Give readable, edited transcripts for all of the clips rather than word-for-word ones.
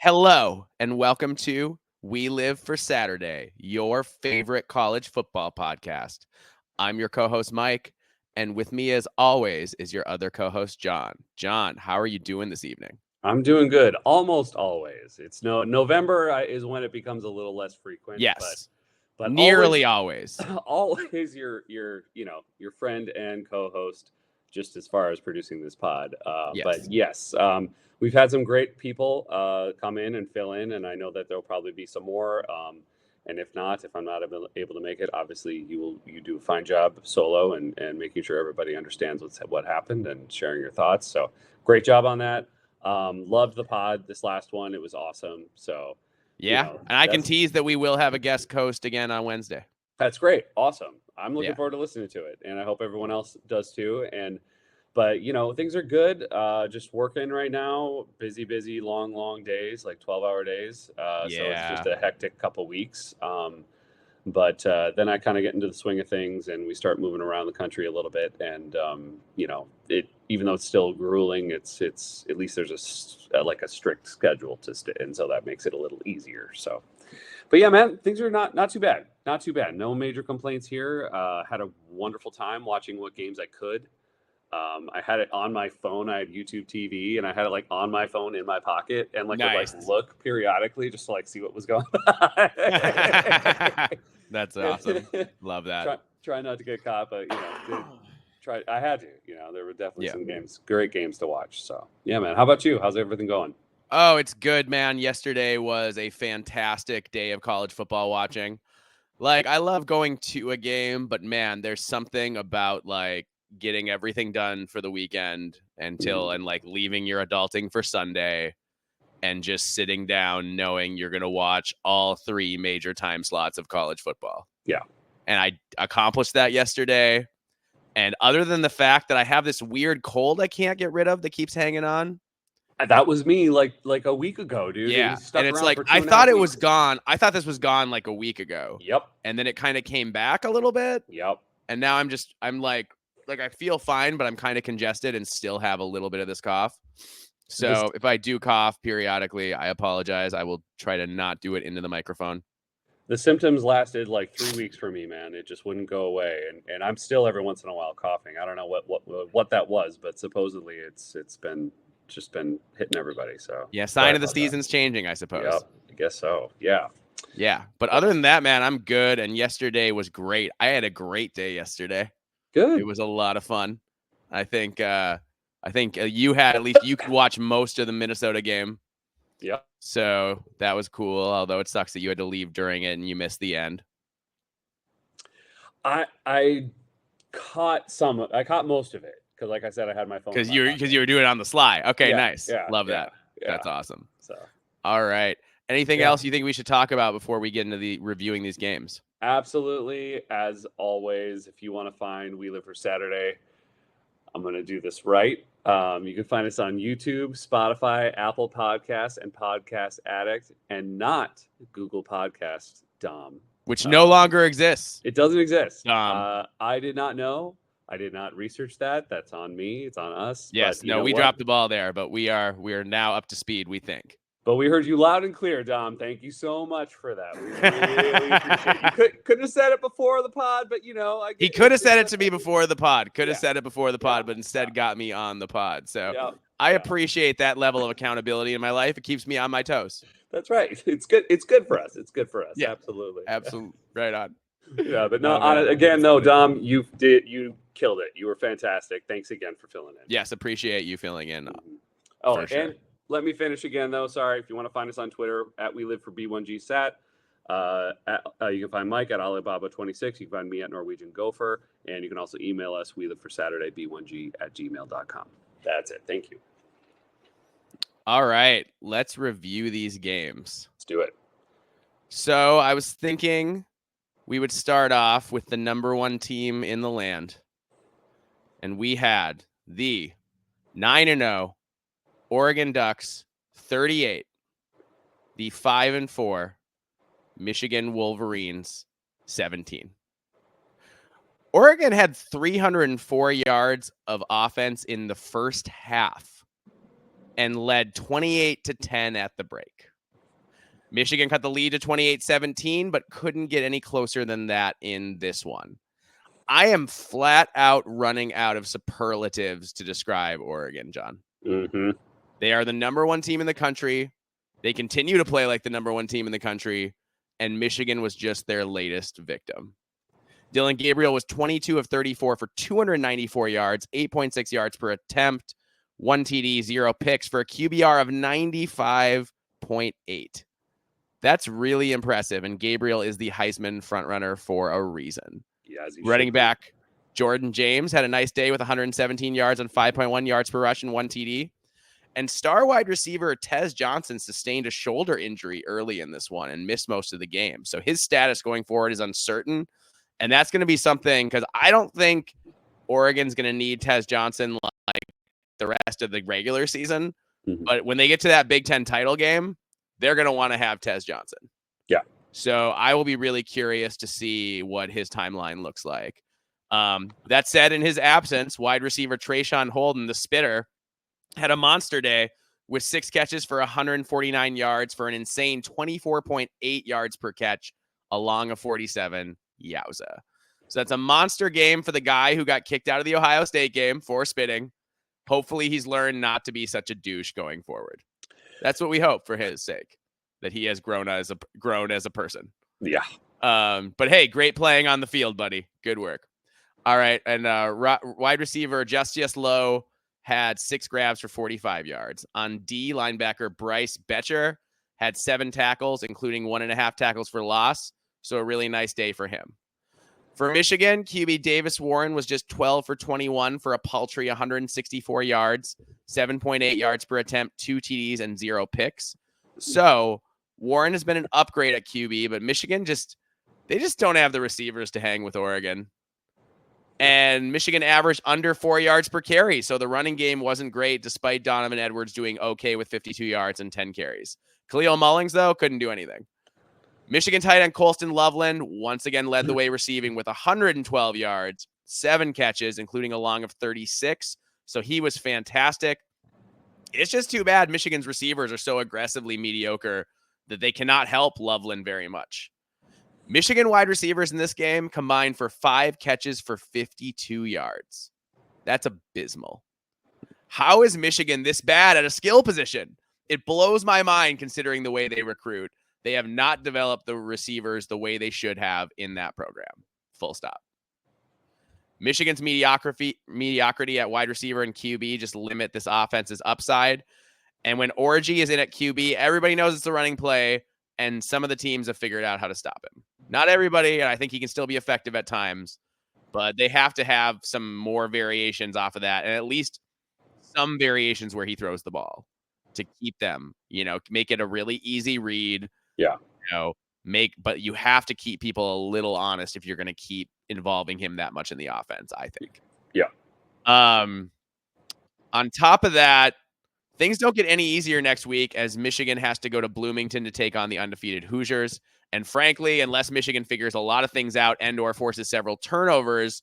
Hello, and welcome to We Live for Saturday, your favorite college football podcast. I'm your co-host, Mike, and with me, as always, is your other co-host, John. John, how are you doing this evening? I'm doing good. Almost always. It's November is when it becomes a little less frequent, Yes, but nearly always. always your friend and co-host, just as far as producing this pod. Yes. But yes, we've had some great people come in and fill in, and I know that there'll probably be some more. And if I'm not able to make it, obviously you do a fine job solo and making sure everybody understands what happened and sharing your thoughts. So great job on that. Loved the pod. This last one, it was awesome. So, Yeah, and I can tease that we will have a guest host again on Wednesday. That's great. Awesome. I'm looking forward to listening to it, and I hope everyone else does too. But things are good. Just working right now. Busy, long days, like 12-hour days. So it's just a hectic couple weeks. But then I kind of get into the swing of things, and we start moving around the country a little bit. And even though it's still grueling, it's at least there's a strict schedule to stay, and so that makes it a little easier. So, but yeah, man, things are not too bad. Not too bad. No major complaints here. Had a wonderful time watching what games I could. I had it on my phone. I had YouTube TV, and I had it on my phone in my pocket, and would look periodically just to see what was going on. That's awesome. Love that. Try not to get caught, but I had to. There were definitely some great games to watch. So yeah, man. How about you? How's everything going? Oh, it's good, man. Yesterday was a fantastic day of college football watching. I love going to a game, but man, there's something about getting everything done for the weekend and leaving your adulting for Sunday and just sitting down knowing you're going to watch all three major time slots of college football. Yeah. And I accomplished that yesterday. And other than the fact that I have this weird cold I can't get rid of that keeps hanging on. That was me like a week ago, dude. Yeah. And it's I thought it was gone. I thought this was gone a week ago. Yep. And then it kind of came back a little bit. Yep. And now I'm I feel fine, but I'm kind of congested and still have a little bit of this cough. So if I do cough periodically, I apologize. I will try to not do it into the microphone. The symptoms lasted 3 weeks for me, man. It just wouldn't go away. And I'm still every once in a while coughing. I don't know what that was, but supposedly it's been hitting everybody. So yeah, sign of the season's changing, I suppose. Yep, I guess so. Yeah. Yeah. But other than that, man, I'm good. And yesterday was great. I had a great day yesterday. Good. It was a lot of fun. I think you had, at least you could watch most of the Minnesota game. Yeah. So that was cool. Although it sucks that you had to leave during it and you missed the end. I caught most of it because, like I said, I had my phone. Because you were doing it on the sly. Okay, yeah, nice. Yeah, Love yeah, that. Yeah. That's awesome. So, all right. Anything else you think we should talk about before we get into the reviewing these games? Absolutely. As always, if you want to find We Live for Saturday, I'm going to do this right. You can find us on YouTube, Spotify, Apple Podcasts, and Podcast Addict, and not Google Podcasts, Dom. Which no longer exists. It doesn't exist. Dom. I did not know. I did not research that. That's on me. It's on us. Yes. No, we dropped the ball there, but we are now up to speed, we think. But we heard you loud and clear, Dom. Thank you so much for that. We really appreciate it. You couldn't have said it before the pod, but he could have said it to me before the pod. Could have said it before the pod, but instead got me on the pod. So I appreciate that level of accountability in my life. It keeps me on my toes. That's right. It's good. It's good for us. It's good for us. Yeah, absolutely. Right on. Yeah, but no, Dom, you killed it. You were fantastic. Thanks again for filling in. Yes, appreciate you filling in. Oh, and let me finish again, though. Sorry. If you want to find us on Twitter, @WeLiveForB1GSat. You can find Mike at Alibaba26. You can find me at Norwegian Gopher. And you can also email us, WeLiveForSaturdayB1G@gmail.com. That's it. Thank you. All right. Let's review these games. Let's do it. So I was thinking we would start off with the number one team in the land. And we had the 9-0 Oregon Ducks 38, the 5-4 Michigan Wolverines 17. Oregon had 304 yards of offense in the first half and led 28-10 at the break. Michigan cut the lead to 28-17, but couldn't get any closer than that in this one. I am flat out running out of superlatives to describe Oregon, John. Mm-hmm. They are the number one team in the country. They continue to play like the number one team in the country, and Michigan was just their latest victim. Dillon Gabriel was 22 of 34 for 294 yards, 8.6 yards per attempt, 1 TD, 0 picks for a QBR of 95.8. That's really impressive, and Gabriel is the Heisman frontrunner for a reason. Running back Jordan James had a nice day with 117 yards and 5.1 yards per rush and 1 TD. And star wide receiver Tez Johnson sustained a shoulder injury early in this one and missed most of the game. So his status going forward is uncertain. And that's going to be something, because I don't think Oregon's going to need Tez Johnson like the rest of the regular season. Mm-hmm. But when they get to that Big Ten title game, they're going to want to have Tez Johnson. Yeah. So I will be really curious to see what his timeline looks like. That said, in his absence, wide receiver Trayshawn Holden, the spitter, had a monster day with 6 catches for 149 yards for an insane 24.8 yards per catch along a 47. Yowza. So that's a monster game for the guy who got kicked out of the Ohio State game for spitting. Hopefully he's learned not to be such a douche going forward. That's what we hope for his sake, that he has grown as a person. Yeah. But hey, great playing on the field, buddy. Good work. All right. And wide receiver Justice Lowe had 6 grabs for 45 yards. On D, linebacker Bryce Betcher had 7 tackles, including 1.5 tackles for loss. So a really nice day for him. For Michigan, QB Davis Warren was just 12 for 21 for a paltry 164 yards, 7.8 yards per attempt, 2 TDs, and 0 picks. So Warren has been an upgrade at QB, but Michigan they just don't have the receivers to hang with Oregon. And Michigan averaged under 4 yards per carry, so the running game wasn't great, despite Donovan Edwards doing okay with 52 yards and 10 carries. Khalil Mullings, though, couldn't do anything. Michigan tight end Colston Loveland once again led the way receiving with 112 yards, 7 catches, including a long of 36. So he was fantastic. It's just too bad Michigan's receivers are so aggressively mediocre that they cannot help Loveland very much. Michigan wide receivers in this game combined for 5 catches for 52 yards. That's abysmal. How is Michigan this bad at a skill position? It blows my mind considering the way they recruit. They have not developed the receivers the way they should have in that program. Full stop. Michigan's mediocrity at wide receiver and QB just limit this offense's upside. And when Orji is in at QB, everybody knows it's a running play, and some of the teams have figured out how to stop him. Not everybody, and I think he can still be effective at times, but they have to have some more variations off of that, and at least some variations where he throws the ball to keep them, make it a really easy read. Yeah. But you have to keep people a little honest if you're going to keep involving him that much in the offense, I think. Yeah. On top of that, things don't get any easier next week as Michigan has to go to Bloomington to take on the undefeated Hoosiers. And frankly, unless Michigan figures a lot of things out and or forces several turnovers,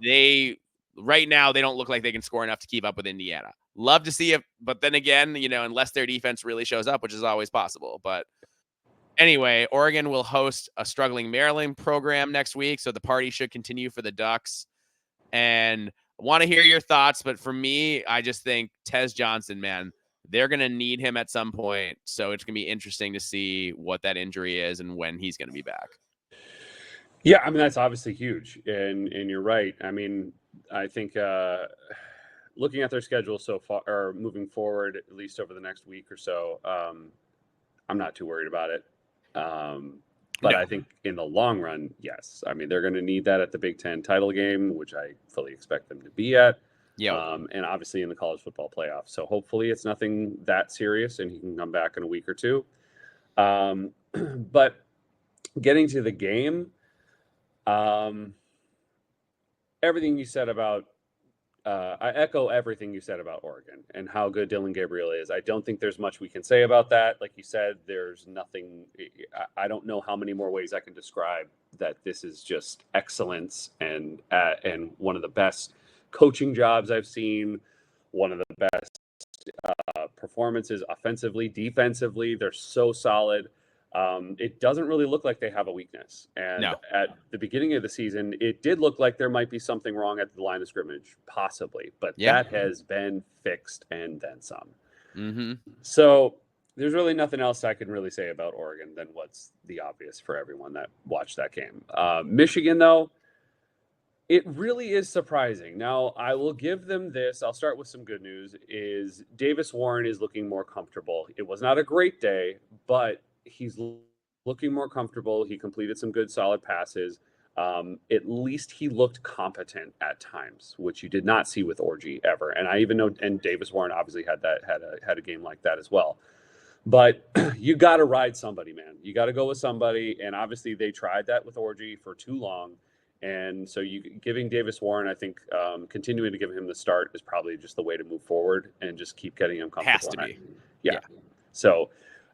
right now they don't look like they can score enough to keep up with Indiana. Love to see it, but then again, unless their defense really shows up, which is always possible. But anyway, Oregon will host a struggling Maryland program next week, so the party should continue for the Ducks. And I want to hear your thoughts, but for me, I just think Tez Johnson, man, they're going to need him at some point. So it's going to be interesting to see what that injury is and when he's going to be back. Yeah, I mean, that's obviously huge. And you're right. I mean, I think looking at their schedule so far, or moving forward, at least over the next week or so, I'm not too worried about it. But no. I think in the long run, yes. I mean, they're going to need that at the Big Ten title game, which I fully expect them to be at. Yeah. And obviously in the college football playoff. So hopefully it's nothing that serious and he can come back in a week or two. But getting to the game, everything you said about, I echo everything you said about Oregon and how good Dillon Gabriel is. I don't think there's much we can say about that. Like you said, there's nothing. I don't know how many more ways I can describe that this is just excellence and one of the best coaching jobs I've seen, one of the best performances offensively, defensively. They're so solid. It doesn't really look like they have a weakness. And at the beginning of the season, it did look like there might be something wrong at the line of scrimmage, possibly. But that has been fixed and then some. So there's really nothing else I can really say about Oregon than what's the obvious for everyone that watched that game. Michigan, though, it really is surprising. Now, I will give them this. I'll start with some good news, is Davis Warren is looking more comfortable. It was not a great day, but he's looking more comfortable. He completed some good, solid passes. At least he looked competent at times, which you did not see with Orji ever. And I even know, and Davis Warren obviously had a game like that as well. But you got to ride somebody, man. You got to go with somebody. And obviously they tried that with Orji for too long. And so giving Davis Warren, I think, continuing to give him the start is probably just the way to move forward and just keep getting him comfortable. Has to be. Yeah. So,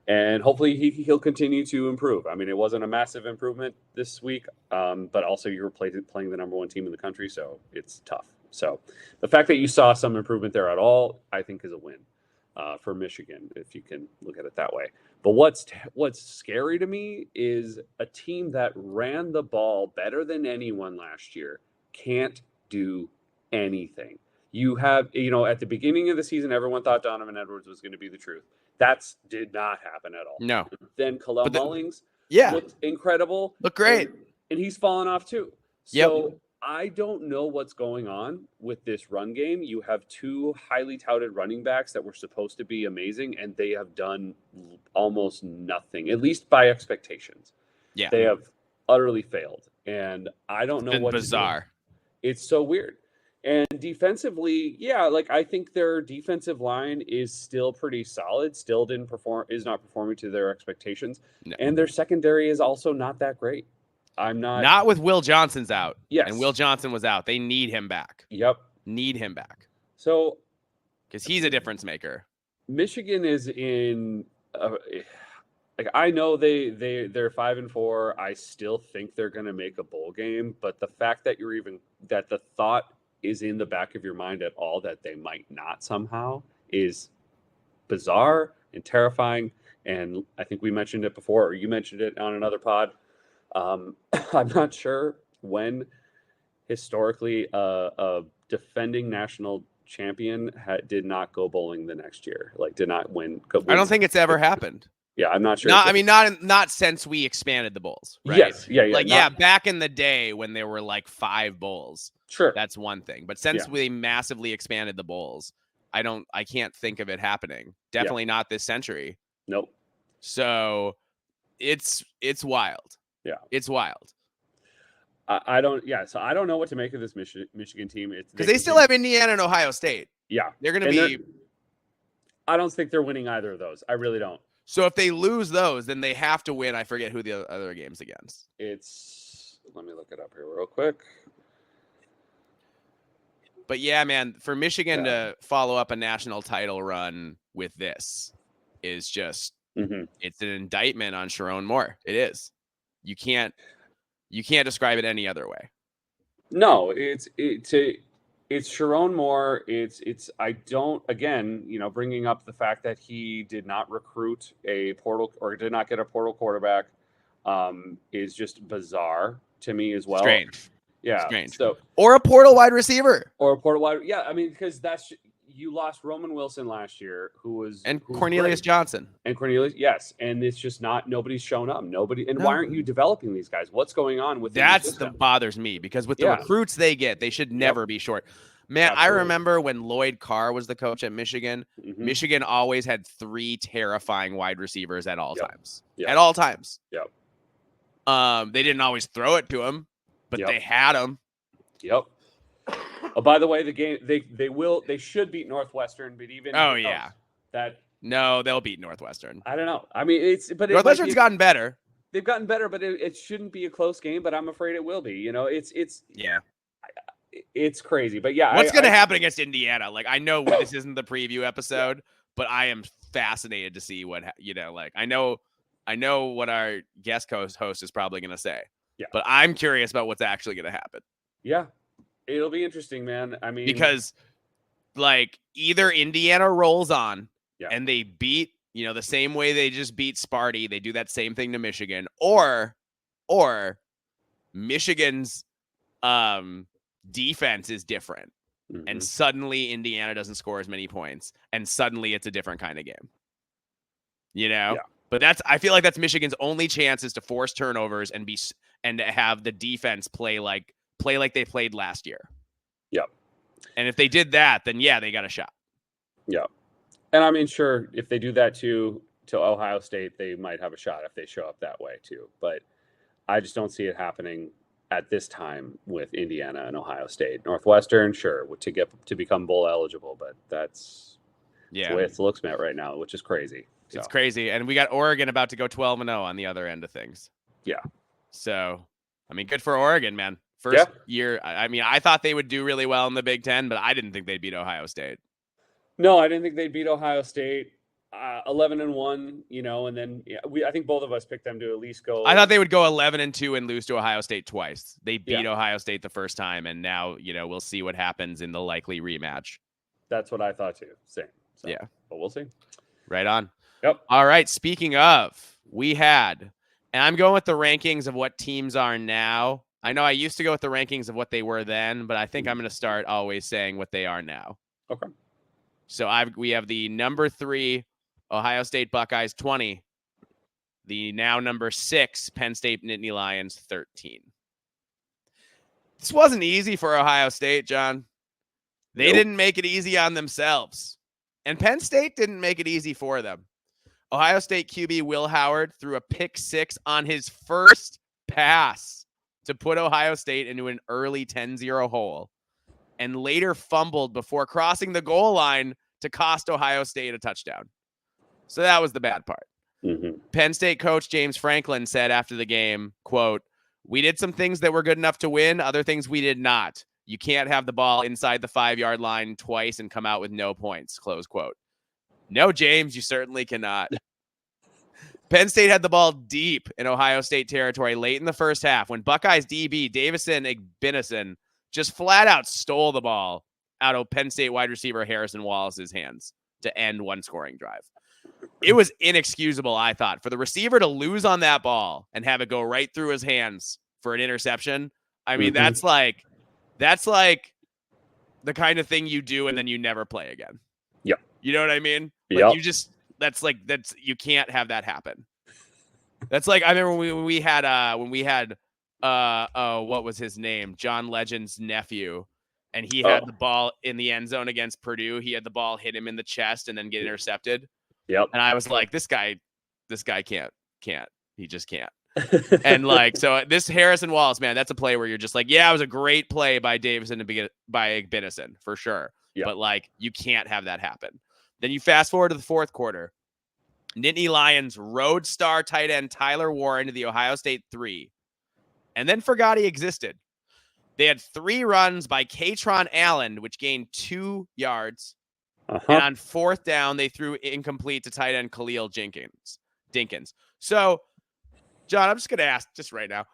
and hopefully he'll continue to improve. I mean, it wasn't a massive improvement this week, but also you were playing the number one team in the country, so it's tough. So the fact that you saw some improvement there at all, I think, is a win for Michigan, if you can look at it that way. But what's scary to me is a team that ran the ball better than anyone last year can't do anything. You have, at the beginning of the season, everyone thought Donovan Edwards was going to be the truth. That did not happen at all. No. Then Kalel Mullings looked incredible. Looked great. And he's fallen off too. So I don't know what's going on with this run game. You have two highly touted running backs that were supposed to be amazing, and they have done almost nothing, at least by expectations. Yeah. They have utterly failed. And I don't know what bizarre. To do. It's so weird. And defensively, I think their defensive line is still pretty solid, is not performing to their expectations. No. And their secondary is also not that great. Not with Will Johnson's out. Yes. And Will Johnson was out. They need him back. Yep. Need him back. So, because he's a difference maker. Michigan is in I know they're 5-4. I still think they're going to make a bowl game, but the fact that that the thought is in the back of your mind at all that they might not somehow is bizarre and terrifying. And I think we mentioned it before, or you mentioned it on another pod. I'm not sure when historically a defending national champion did not go bowling the next year, did not win. I don't think it's ever happened. Yeah, I'm not sure. Not since we expanded the bowls, right? Yes, yeah. Back in the day when there were 5 bowls. Sure. That's one thing. But since we massively expanded the bowls, I can't think of it happening. Definitely not this century. Nope. So it's wild. Yeah. It's wild. I don't know what to make of this Michigan team. Because they still have Indiana and Ohio State. Yeah. They're going to be. I don't think they're winning either of those. I really don't. So if they lose those, then they have to win. I forget who the other game's against. Let me look it up here real quick. But yeah, man, for Michigan to follow up a national title run with this is just, it's an indictment on Sharon Moore. It is. You can't describe it any other way. No, it's Sharon Moore. Bringing up the fact that he did not recruit a portal or did not get a portal quarterback is just bizarre to me as well. Strange. Yeah. Strange. So, or a portal wide receiver. Yeah. I mean, because you lost Roman Wilson last year, who was Cornelius Johnson. And Cornelius, yes. And it's just nobody's shown up. Why aren't you developing these guys? What's going on with that's the bothers me, because with the recruits they get, they should never be short. Man, absolutely. I remember when Lloyd Carr was the coach at Michigan. Michigan always had 3 terrifying wide receivers at all times. At all times. Yep. They didn't always throw it to him, but they had him. Yep. Oh, by the way, the game they should beat Northwestern, but even they'll beat Northwestern. I don't know. I mean, Northwestern's gotten better. They've gotten better, but it shouldn't be a close game. But I'm afraid it will be. It's crazy. But what's going to happen against Indiana? I know this isn't the preview episode, but I am fascinated to see what I know what our guest host is probably going to say. Yeah, but I'm curious about what's actually going to happen. Yeah. It'll be interesting, man. I mean, because like either Indiana rolls on Yeah. and they beat, the same way they just beat Sparty, they do that same thing to Michigan, or Michigan's defense is different. And suddenly Indiana doesn't score as many points, and suddenly it's a different kind of game. Yeah. But I feel like that's Michigan's only chance, is to force turnovers and have the defense play like they played last year. Yep. And if they did that, then yeah, they got a shot. Yeah. And I mean, sure, if they do that to Ohio State, they might have a shot if they show up that way too. But I just don't see it happening at this time with Indiana and Ohio State. Northwestern, sure, to become bowl eligible, but that's the way it looks at right now, which is crazy. It's crazy. And we got Oregon about to go 12-0 on the other end of things. Yeah. So, I mean, good for Oregon, man. First year. I mean, I thought they would do really well in the Big Ten, but I didn't think they'd beat Ohio State. No, I didn't think they'd beat Ohio State. 11-1, and then I think both of us picked them to at least go. I thought they would go 11-2 and lose to Ohio State twice. They beat Ohio State the first time, and now we'll see what happens in the likely rematch. That's what I thought too. Same. So, yeah, but we'll see. Right on. Yep. All right. Speaking of, and I'm going with the rankings of what teams are now. I know I used to go with the rankings of what they were then, but I think I'm going to start always saying what they are now. Okay. So we have the number 3 Ohio State Buckeyes 20, the now number 6 Penn State Nittany Lions 13. This wasn't easy for Ohio State, John. They didn't make it easy on themselves, and Penn State didn't make it easy for them. Ohio State QB Will Howard threw a pick 6 on his first pass to put Ohio State into an early 10-0 hole, and later fumbled before crossing the goal line to cost Ohio State a touchdown. So that was the bad part. Penn State coach James Franklin said after the game, quote, "We did some things that were good enough to win, other things we did not. You can't have the ball inside the 5-yard line twice and come out with no points," close quote. No, James, you certainly cannot. Penn State had the ball deep in Ohio State territory late in the first half when Buckeyes DB Davison Igbinison just flat out stole the ball out of Penn State wide receiver Harrison Wallace's hands to end one scoring drive. It was inexcusable, I thought, for the receiver to lose on that ball and have it go right through his hands for an interception. I mean, that's like the kind of thing you do and then you never play again. Yeah. You know what I mean? Like you can't have that happen. That's like, I remember when we had what was his name? John Legend's nephew. And he had the ball in the end zone against Purdue. He had the ball hit him in the chest and then get intercepted. Yep. And I was like, this guy can't. He just can't. And so this Harrison Wallace, man, that's a play where you're just like, yeah, it was a great play by Davison and by Igbinison for sure. Yep. But you can't have that happen. Then you fast forward to the fourth quarter. Nittany Lions road star tight end Tyler Warren to the Ohio State 3, and then forgot he existed. They had 3 runs by Katron Allen, which gained 2 yards. And on fourth down, they threw incomplete to tight end Khalil Dinkins. So, John, I'm just going to ask just right now,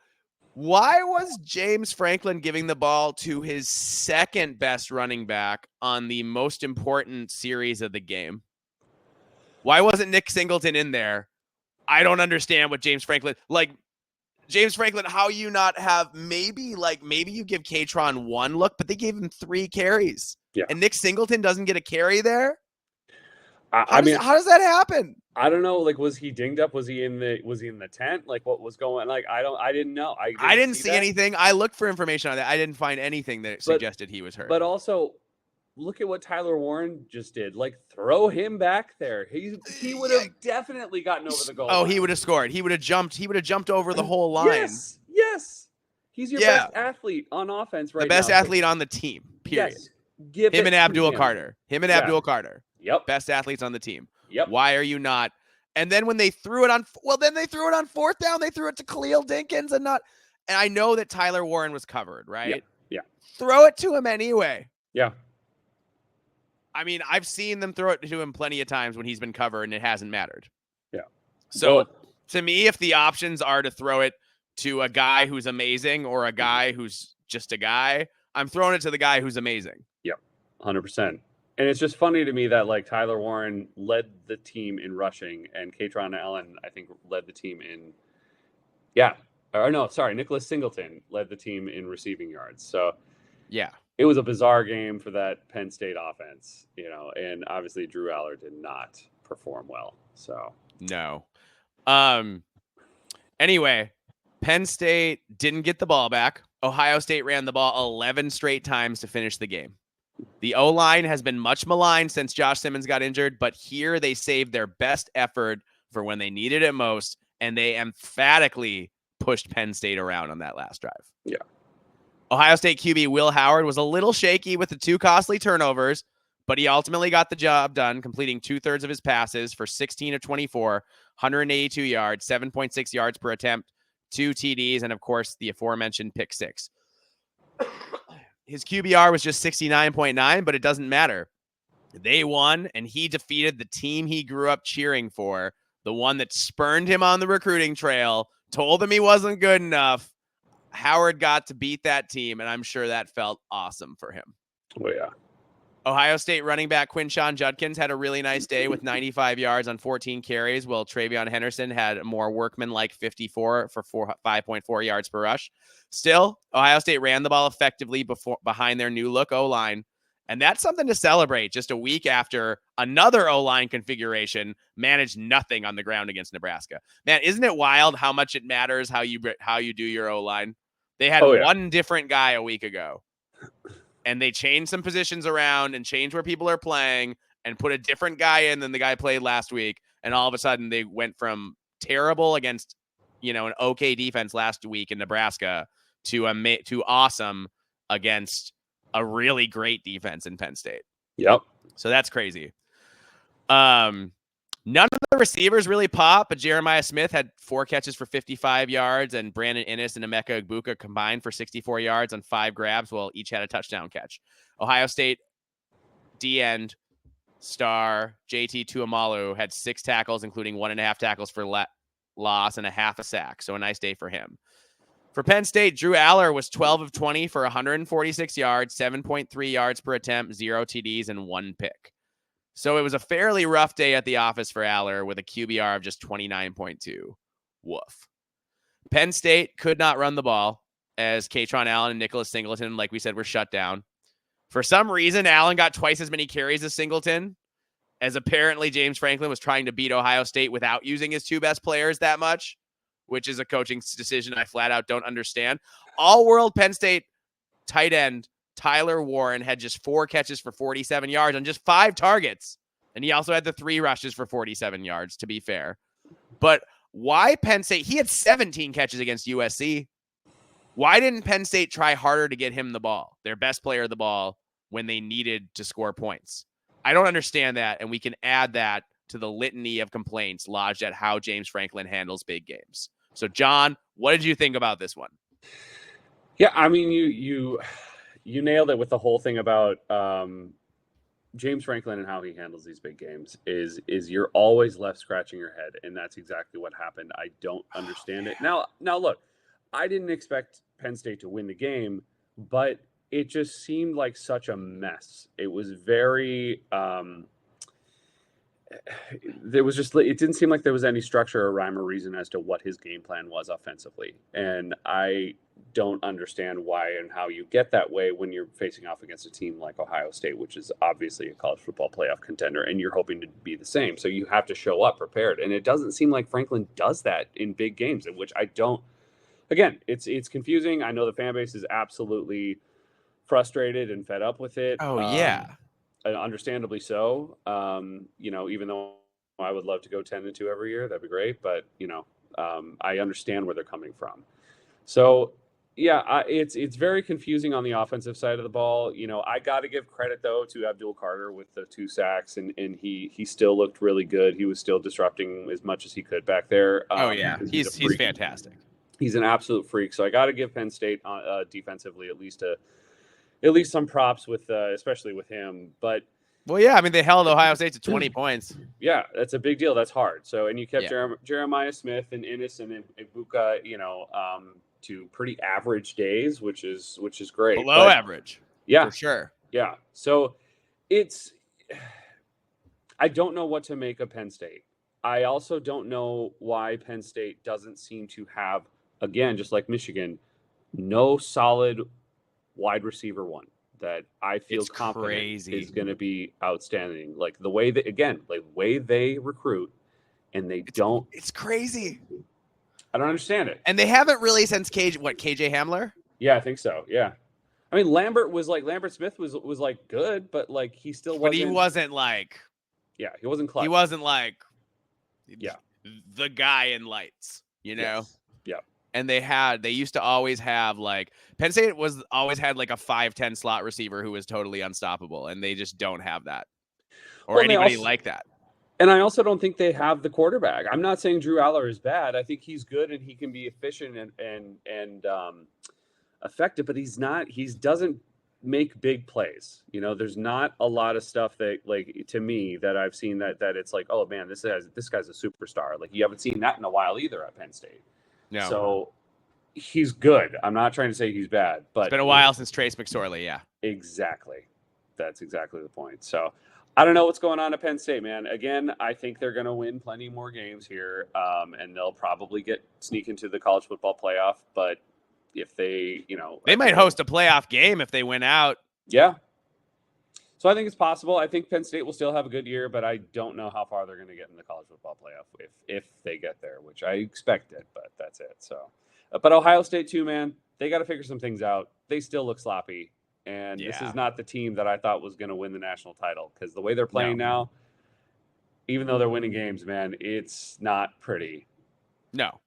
why was James Franklin giving the ball to his second best running back on the most important series of the game? Why wasn't Nick Singleton in there? I don't understand what James Franklin, how you not have maybe you give Katron 1 look, but they gave him 3 carries. Yeah. And Nick Singleton doesn't get a carry there? How does that happen? I don't know. Was he dinged up? Was he in the tent? What was going? I didn't know. I didn't see anything. I looked for information on that. I didn't find anything that suggested he was hurt. But also, look at what Tyler Warren just did. Throw him back there. He would have definitely gotten over the goal. Oh, he would have scored. He would have jumped. He would have jumped over the whole line. Yes. He's your best athlete on offense right now. The best athlete on the team. Period. Yes. Give him and Abdul Carter. Abdul Carter. Yep. Best athletes on the team. Yep. Why are you not? And then when they threw it on, fourth down. They threw it to Khalil Dinkins and I know that Tyler Warren was covered, right? Yeah. Throw it to him anyway. Yeah. I mean, I've seen them throw it to him plenty of times when he's been covered and it hasn't mattered. Yeah. So to me, if the options are to throw it to a guy who's amazing or a guy who's just a guy, I'm throwing it to the guy who's amazing. Yep. 100%. And it's just funny to me that like Tyler Warren led the team in rushing, and Katron Allen, I think, led the team in, Nicholas Singleton led the team in receiving yards. So yeah, it was a bizarre game for that Penn State offense, and obviously Drew Aller did not perform well. So no. Anyway, Penn State didn't get the ball back. Ohio State ran the ball 11 straight times to finish the game. The O-line has been much maligned since Josh Simmons got injured, but here they saved their best effort for when they needed it most, and they emphatically pushed Penn State around on that last drive. Yeah. Ohio State QB Will Howard was a little shaky with the 2 costly turnovers, but he ultimately got the job done, completing 2/3 of his passes for 16 of 24, 182 yards, 7.6 yards per attempt, 2 TDs, and of course, the aforementioned pick 6. His QBR was just 69.9, but it doesn't matter. They won, and he defeated the team he grew up cheering for, the one that spurned him on the recruiting trail, told him he wasn't good enough. Howard got to beat that team, and I'm sure that felt awesome for him. Oh, yeah. Ohio State running back Quinshon Judkins had a really nice day with 95 yards on 14 carries, while Travion Henderson had a more workman-like 54 for 5.4 yards per rush. Still, Ohio State ran the ball effectively behind their new look O-line, and that's something to celebrate just a week after another O-line configuration managed nothing on the ground against Nebraska. Man, isn't it wild how much it matters how you do your O-line? They had one different guy a week ago. And they changed some positions around and changed where people are playing and put a different guy in than the guy played last week. And all of a sudden they went from terrible against, an okay defense last week in Nebraska to awesome against a really great defense in Penn State. Yep. So that's crazy. None of the receivers really pop, but Jeremiah Smith had 4 catches for 55 yards, and Brandon Inniss and Emeka Egbuka combined for 64 yards on 5 grabs, while each had a touchdown catch. Ohio State D-end star JT Tuamalu had 6 tackles, including 1.5 tackles for loss and a half a sack. So a nice day for him. For Penn State, Drew Aller was 12 of 20 for 146 yards, 7.3 yards per attempt, 0 TDs, and 1 pick. So it was a fairly rough day at the office for Aller with a QBR of just 29.2. Woof. Penn State could not run the ball as Katron Allen and Nicholas Singleton, like we said, were shut down. For some reason, Allen got twice as many carries as Singleton, as apparently James Franklin was trying to beat Ohio State without using his 2 best players that much, which is a coaching decision I flat out don't understand. All-world Penn State tight end Tyler Warren had just 4 catches for 47 yards on just 5 targets. And he also had the 3 rushes for 47 yards, to be fair. But why Penn State? He had 17 catches against USC. Why didn't Penn State try harder to get him the ball, their best player of the ball, when they needed to score points? I don't understand that, and we can add that to the litany of complaints lodged at how James Franklin handles big games. So, John, what did you think about this one? Yeah, I mean, you nailed it with the whole thing about James Franklin and how he handles these big games is you're always left scratching your head, and that's exactly what happened. I don't understand it. Now look, I didn't expect Penn State to win the game, but it just seemed like such a mess. It was very it didn't seem like there was any structure or rhyme or reason as to what his game plan was offensively. And I don't understand why and how you get that way when you're facing off against a team like Ohio State, which is obviously a college football playoff contender, and you're hoping to be the same. So you have to show up prepared. And it doesn't seem like Franklin does that in big games, in which I don't. Again, it's confusing. I know the fan base is absolutely frustrated and fed up with it. Oh, yeah. Understandably so. Even though I would love to go 10-2 every year, that'd be great. But I understand where they're coming from. So yeah, it's very confusing on the offensive side of the ball. I got to give credit though to Abdul Carter with the 2 sacks, and he still looked really good. He was still disrupting as much as he could back there. He's fantastic. He's an absolute freak. So I got to give Penn State defensively at least some props with especially with him. But well, yeah, I mean, they held Ohio State to 20 points. Yeah, that's a big deal. That's hard. So, and you kept Jeremiah Smith and Inniss and Egbuka, to pretty average days, which is great. Below average. Yeah, for sure. Yeah. So it's I don't know what to make of Penn State. I also don't know why Penn State doesn't seem to have, again, just like Michigan, no solid wide receiver one that I feel It's confident crazy. is going to be outstanding. Like the way that, again, like the way they recruit and don't. It's crazy. I don't understand it. And they haven't really since KJ Hamler? Yeah, I think so. Yeah. I mean, Lambert Smith was like good, but like he still wasn't. But he wasn't like. Yeah, he wasn't clutch. He wasn't like. Yeah. The guy in lights, you know? Yes. Yeah. And they used to always have like Penn State always had like a 5'10" slot receiver who was totally unstoppable, and they just don't have that or anybody like that. And I also don't think they have the quarterback. I'm not saying Drew Aller is bad. I think he's good and he can be efficient and effective, but he's not. He doesn't make big plays. You know, there's not a lot of stuff that, like, to me, that I've seen that it's like, oh man, this guy's a superstar. Like, you haven't seen that in a while either at Penn State. No. So he's good. I'm not trying to say he's bad, but it's been a while since Trace McSorley. Yeah, exactly. That's exactly the point. So I don't know what's going on at Penn State, man. Again, I think they're going to win plenty more games here, and they'll probably sneak into the college football playoff. But if they, they might host a playoff game if they win out. Yeah. So I think it's possible. I think Penn State will still have a good year, but I don't know how far they're going to get in the college football playoff if they get there, which I expected, but that's it. So, but Ohio State too, man, they got to figure some things out. They still look sloppy. And This is not the team that I thought was going to win the national title, because the way they're playing now, even though they're winning games, man, it's not pretty. No.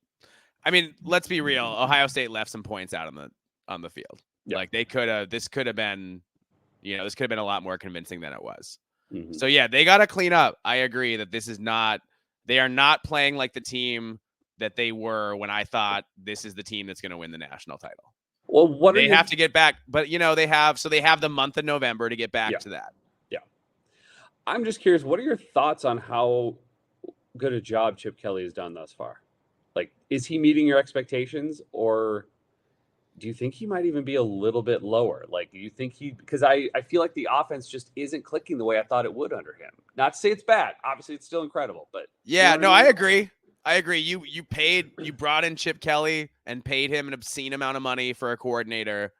I mean, let's be real. Ohio State left some points out on the field. Yeah. Like this could have been a lot more convincing than it was. Mm-hmm. So yeah, they got to clean up. I agree that they are not playing like the team that they were when I thought this is the team that's going to win the national title. Well, they have to get back, but they have the month of November to get back to that. Yeah. I'm just curious, what are your thoughts on how good a job Chip Kelly has done thus far? Like, is he meeting your expectations, or do you think he might even be a little bit lower? Like, do you think because I feel like the offense just isn't clicking the way I thought it would under him. Not to say it's bad. Obviously, it's still incredible, but yeah, I agree. You brought in Chip Kelly and paid him an obscene amount of money for a coordinator.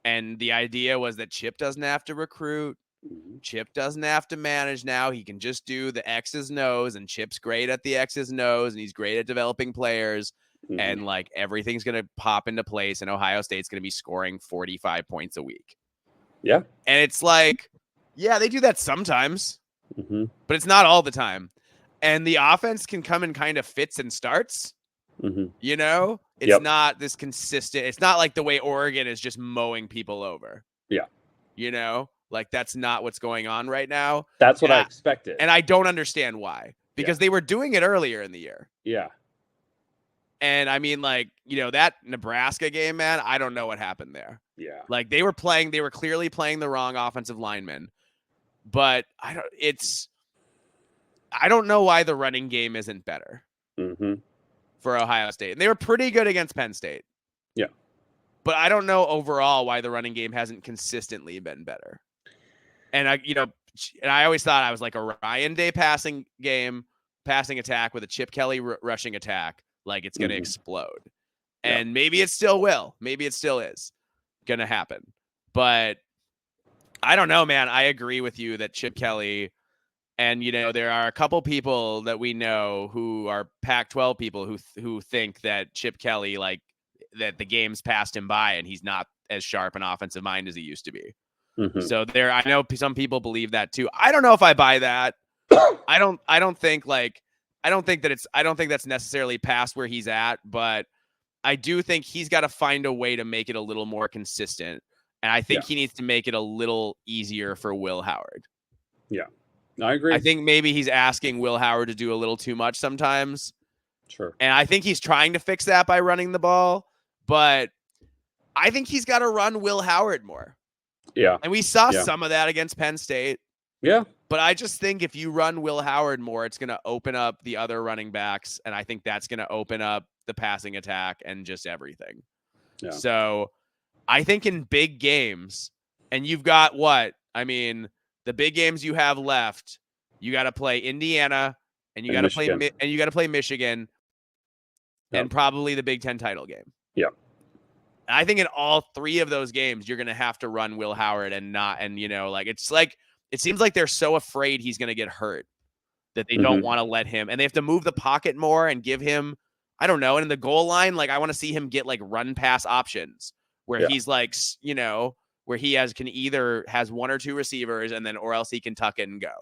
And the idea was that Chip doesn't have to recruit. Mm-hmm. Chip doesn't have to manage now. He can just do the X's and O's, and Chip's great at the X's and O's, and he's great at developing players. Mm-hmm. And like everything's going to pop into place, and Ohio State's going to be scoring 45 points a week. Yeah. And it's like, yeah, they do that sometimes, mm-hmm. but it's not all the time. And the offense can come in kind of fits and starts. Mm-hmm. It's not this consistent. It's not like the way Oregon is just mowing people over. Yeah. Like that's not what's going on right now. That's what I expected. And I don't understand why, because they were doing it earlier in the year. Yeah. And I mean, like, that Nebraska game, man, I don't know what happened there. Yeah. Like they were clearly playing the wrong offensive linemen, but I don't know why the running game isn't better for Ohio State. And they were pretty good against Penn State. Yeah. But I don't know overall why the running game hasn't consistently been better. And I always thought I was like a Ryan Day passing attack with a Chip Kelly rushing attack. Like it's going to explode. Yeah. And maybe it still will. Maybe it still is going to happen. But I don't know, man. I agree with you that Chip Kelly, and there are a couple people that we know who are Pac-12 people who think that Chip Kelly, like that the game's passed him by and he's not as sharp an offensive mind as he used to be. Mm-hmm. So I know some people believe that too. I don't know if I buy that. I don't think that's necessarily past where he's at, but I do think he's got to find a way to make it a little more consistent. And I think he needs to make it a little easier for Will Howard. Yeah. I agree. I think maybe he's asking Will Howard to do a little too much sometimes. Sure. And I think he's trying to fix that by running the ball, but I think he's got to run Will Howard more. Yeah. And we saw some of that against Penn State. Yeah. But I just think if you run Will Howard more, it's going to open up the other running backs. And I think that's going to open up the passing attack and just everything. Yeah. So I think in big games, and you've got the big games you have left, You got to play Indiana, and you got to play Michigan, and probably the Big Ten title game. Yeah. I think in all three of those games, you're going to have to run Will Howard it seems like they're so afraid he's going to get hurt that they don't want to let him, and they have to move the pocket more and give him, I don't know. And in the goal line, I want to see him get run pass options where he's where he can either has one or two receivers or else he can tuck it and go.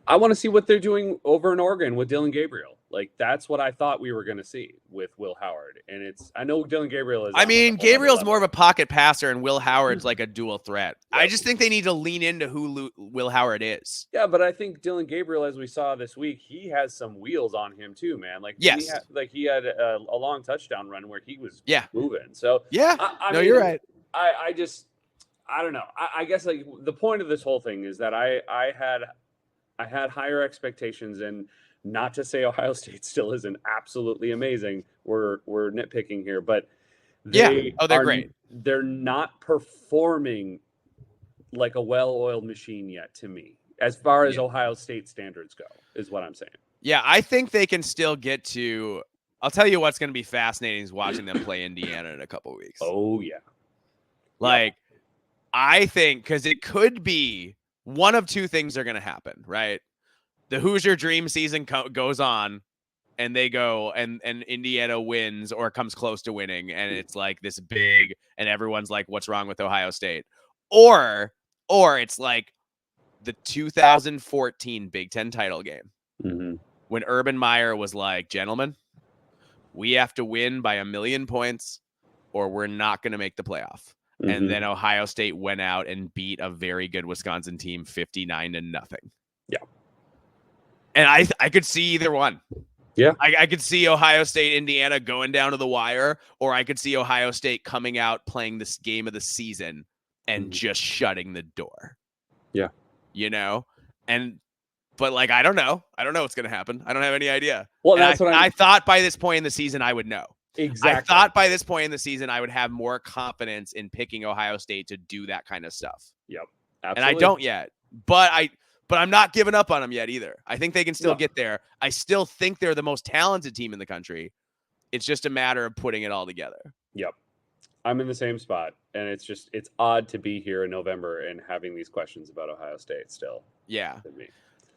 I want to see what they're doing over in Oregon with Dylan Gabriel. That's what I thought we were going to see with Will Howard. And I know Dylan Gabriel is. I mean, Gabriel's more of a pocket passer, and Will Howard's like a dual threat. Yep. I just think they need to lean into who Will Howard is. Yeah, but I think Dylan Gabriel, as we saw this week, he has some wheels on him too, man. Yes. He had a long touchdown run where he was moving. So yeah, I mean, you're right. I don't know. I guess the point of this whole thing is that I had higher expectations, and not to say Ohio State still isn't absolutely amazing. We're nitpicking here, but they're great. They're not performing like a well-oiled machine yet to me, as far as Ohio State standards go, is what I'm saying. Yeah, I think they can still get to. I'll tell you what's going to be fascinating is watching them play Indiana in a couple of weeks. Oh yeah, I think because it could be. One of two things are going to happen, right? The Hoosier dream season goes on, and they go, and Indiana wins or comes close to winning, and it's this big, and everyone's like, "What's wrong with Ohio State?" Or it's like the 2014 Big Ten title game when Urban Meyer was like, "Gentlemen, we have to win by 1,000,000 points, or we're not going to make the playoff." And then Ohio State went out and beat a very good Wisconsin team 59-0. Yeah. And I could see either one. Yeah. I could see Ohio State, Indiana going down to the wire, or I could see Ohio State coming out playing this game of the season and just shutting the door. Yeah. But I don't know. I don't know what's going to happen. I don't have any idea. Well, that's what I thought by this point in the season I would know. Exactly. I thought by this point in the season I would have more confidence in picking Ohio State to do that kind of stuff. Yep. Absolutely. And I don't yet. But I'm not giving up on them yet either. I think they can still get there. I still think they're the most talented team in the country. It's just a matter of putting it all together. Yep. I'm in the same spot. And it's odd to be here in November and having these questions about Ohio State still. Yeah.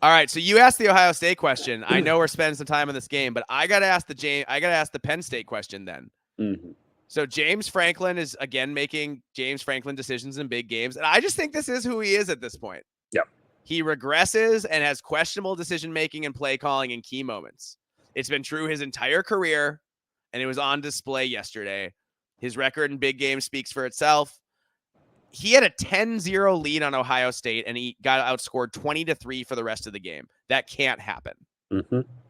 All right, so you asked the Ohio State question. I know we're spending some time on this game, but I got to ask the Penn State question then. So James Franklin is again making James Franklin decisions in big games, and I just think this is who he is at this point. Yep. He regresses and has questionable decision making and play calling in key moments. It's been true his entire career, and it was on display yesterday. His record in big games speaks for itself. He had a 10-0 lead on Ohio State, and he got outscored 20-3 for the rest of the game. That can't happen.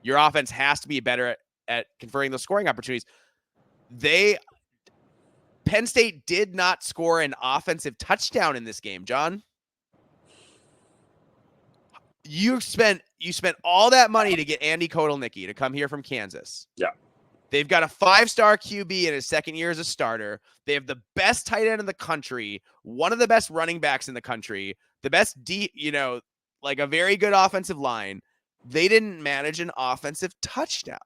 Your offense has to be better at converting those scoring opportunities. Penn State did not score an offensive touchdown in this game, John. You spent all that money to get Andy Kotelnicki to come here from Kansas. Yeah. They've got a 5-star QB in his second year as a starter. They have the best tight end in the country, one of the best running backs in the country, the best a very good offensive line. They didn't manage an offensive touchdown.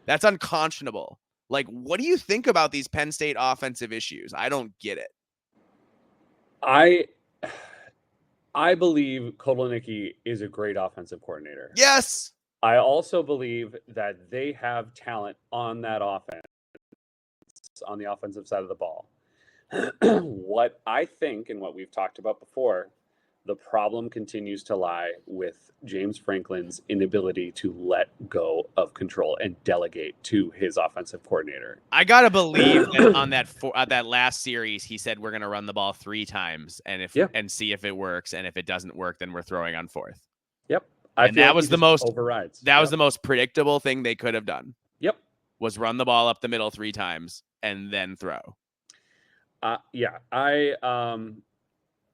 That's unconscionable. What do you think about these Penn State offensive issues? I don't get it. I believe Kotelnicki is a great offensive coordinator. Yes. I also believe that they have talent on that offense, on the offensive side of the ball. What I think, and what we've talked about before, the problem continues to lie with James Franklin's inability to let go of control and delegate to his offensive coordinator. I gotta believe that on that last series, he said we're gonna run the ball 3 times and see if it works, and if it doesn't work, then we're throwing on 4th. Yep. And that was the most overrides. That was the most predictable thing they could have done. Yep. Was run the ball up the middle 3 times and then throw. Yeah. And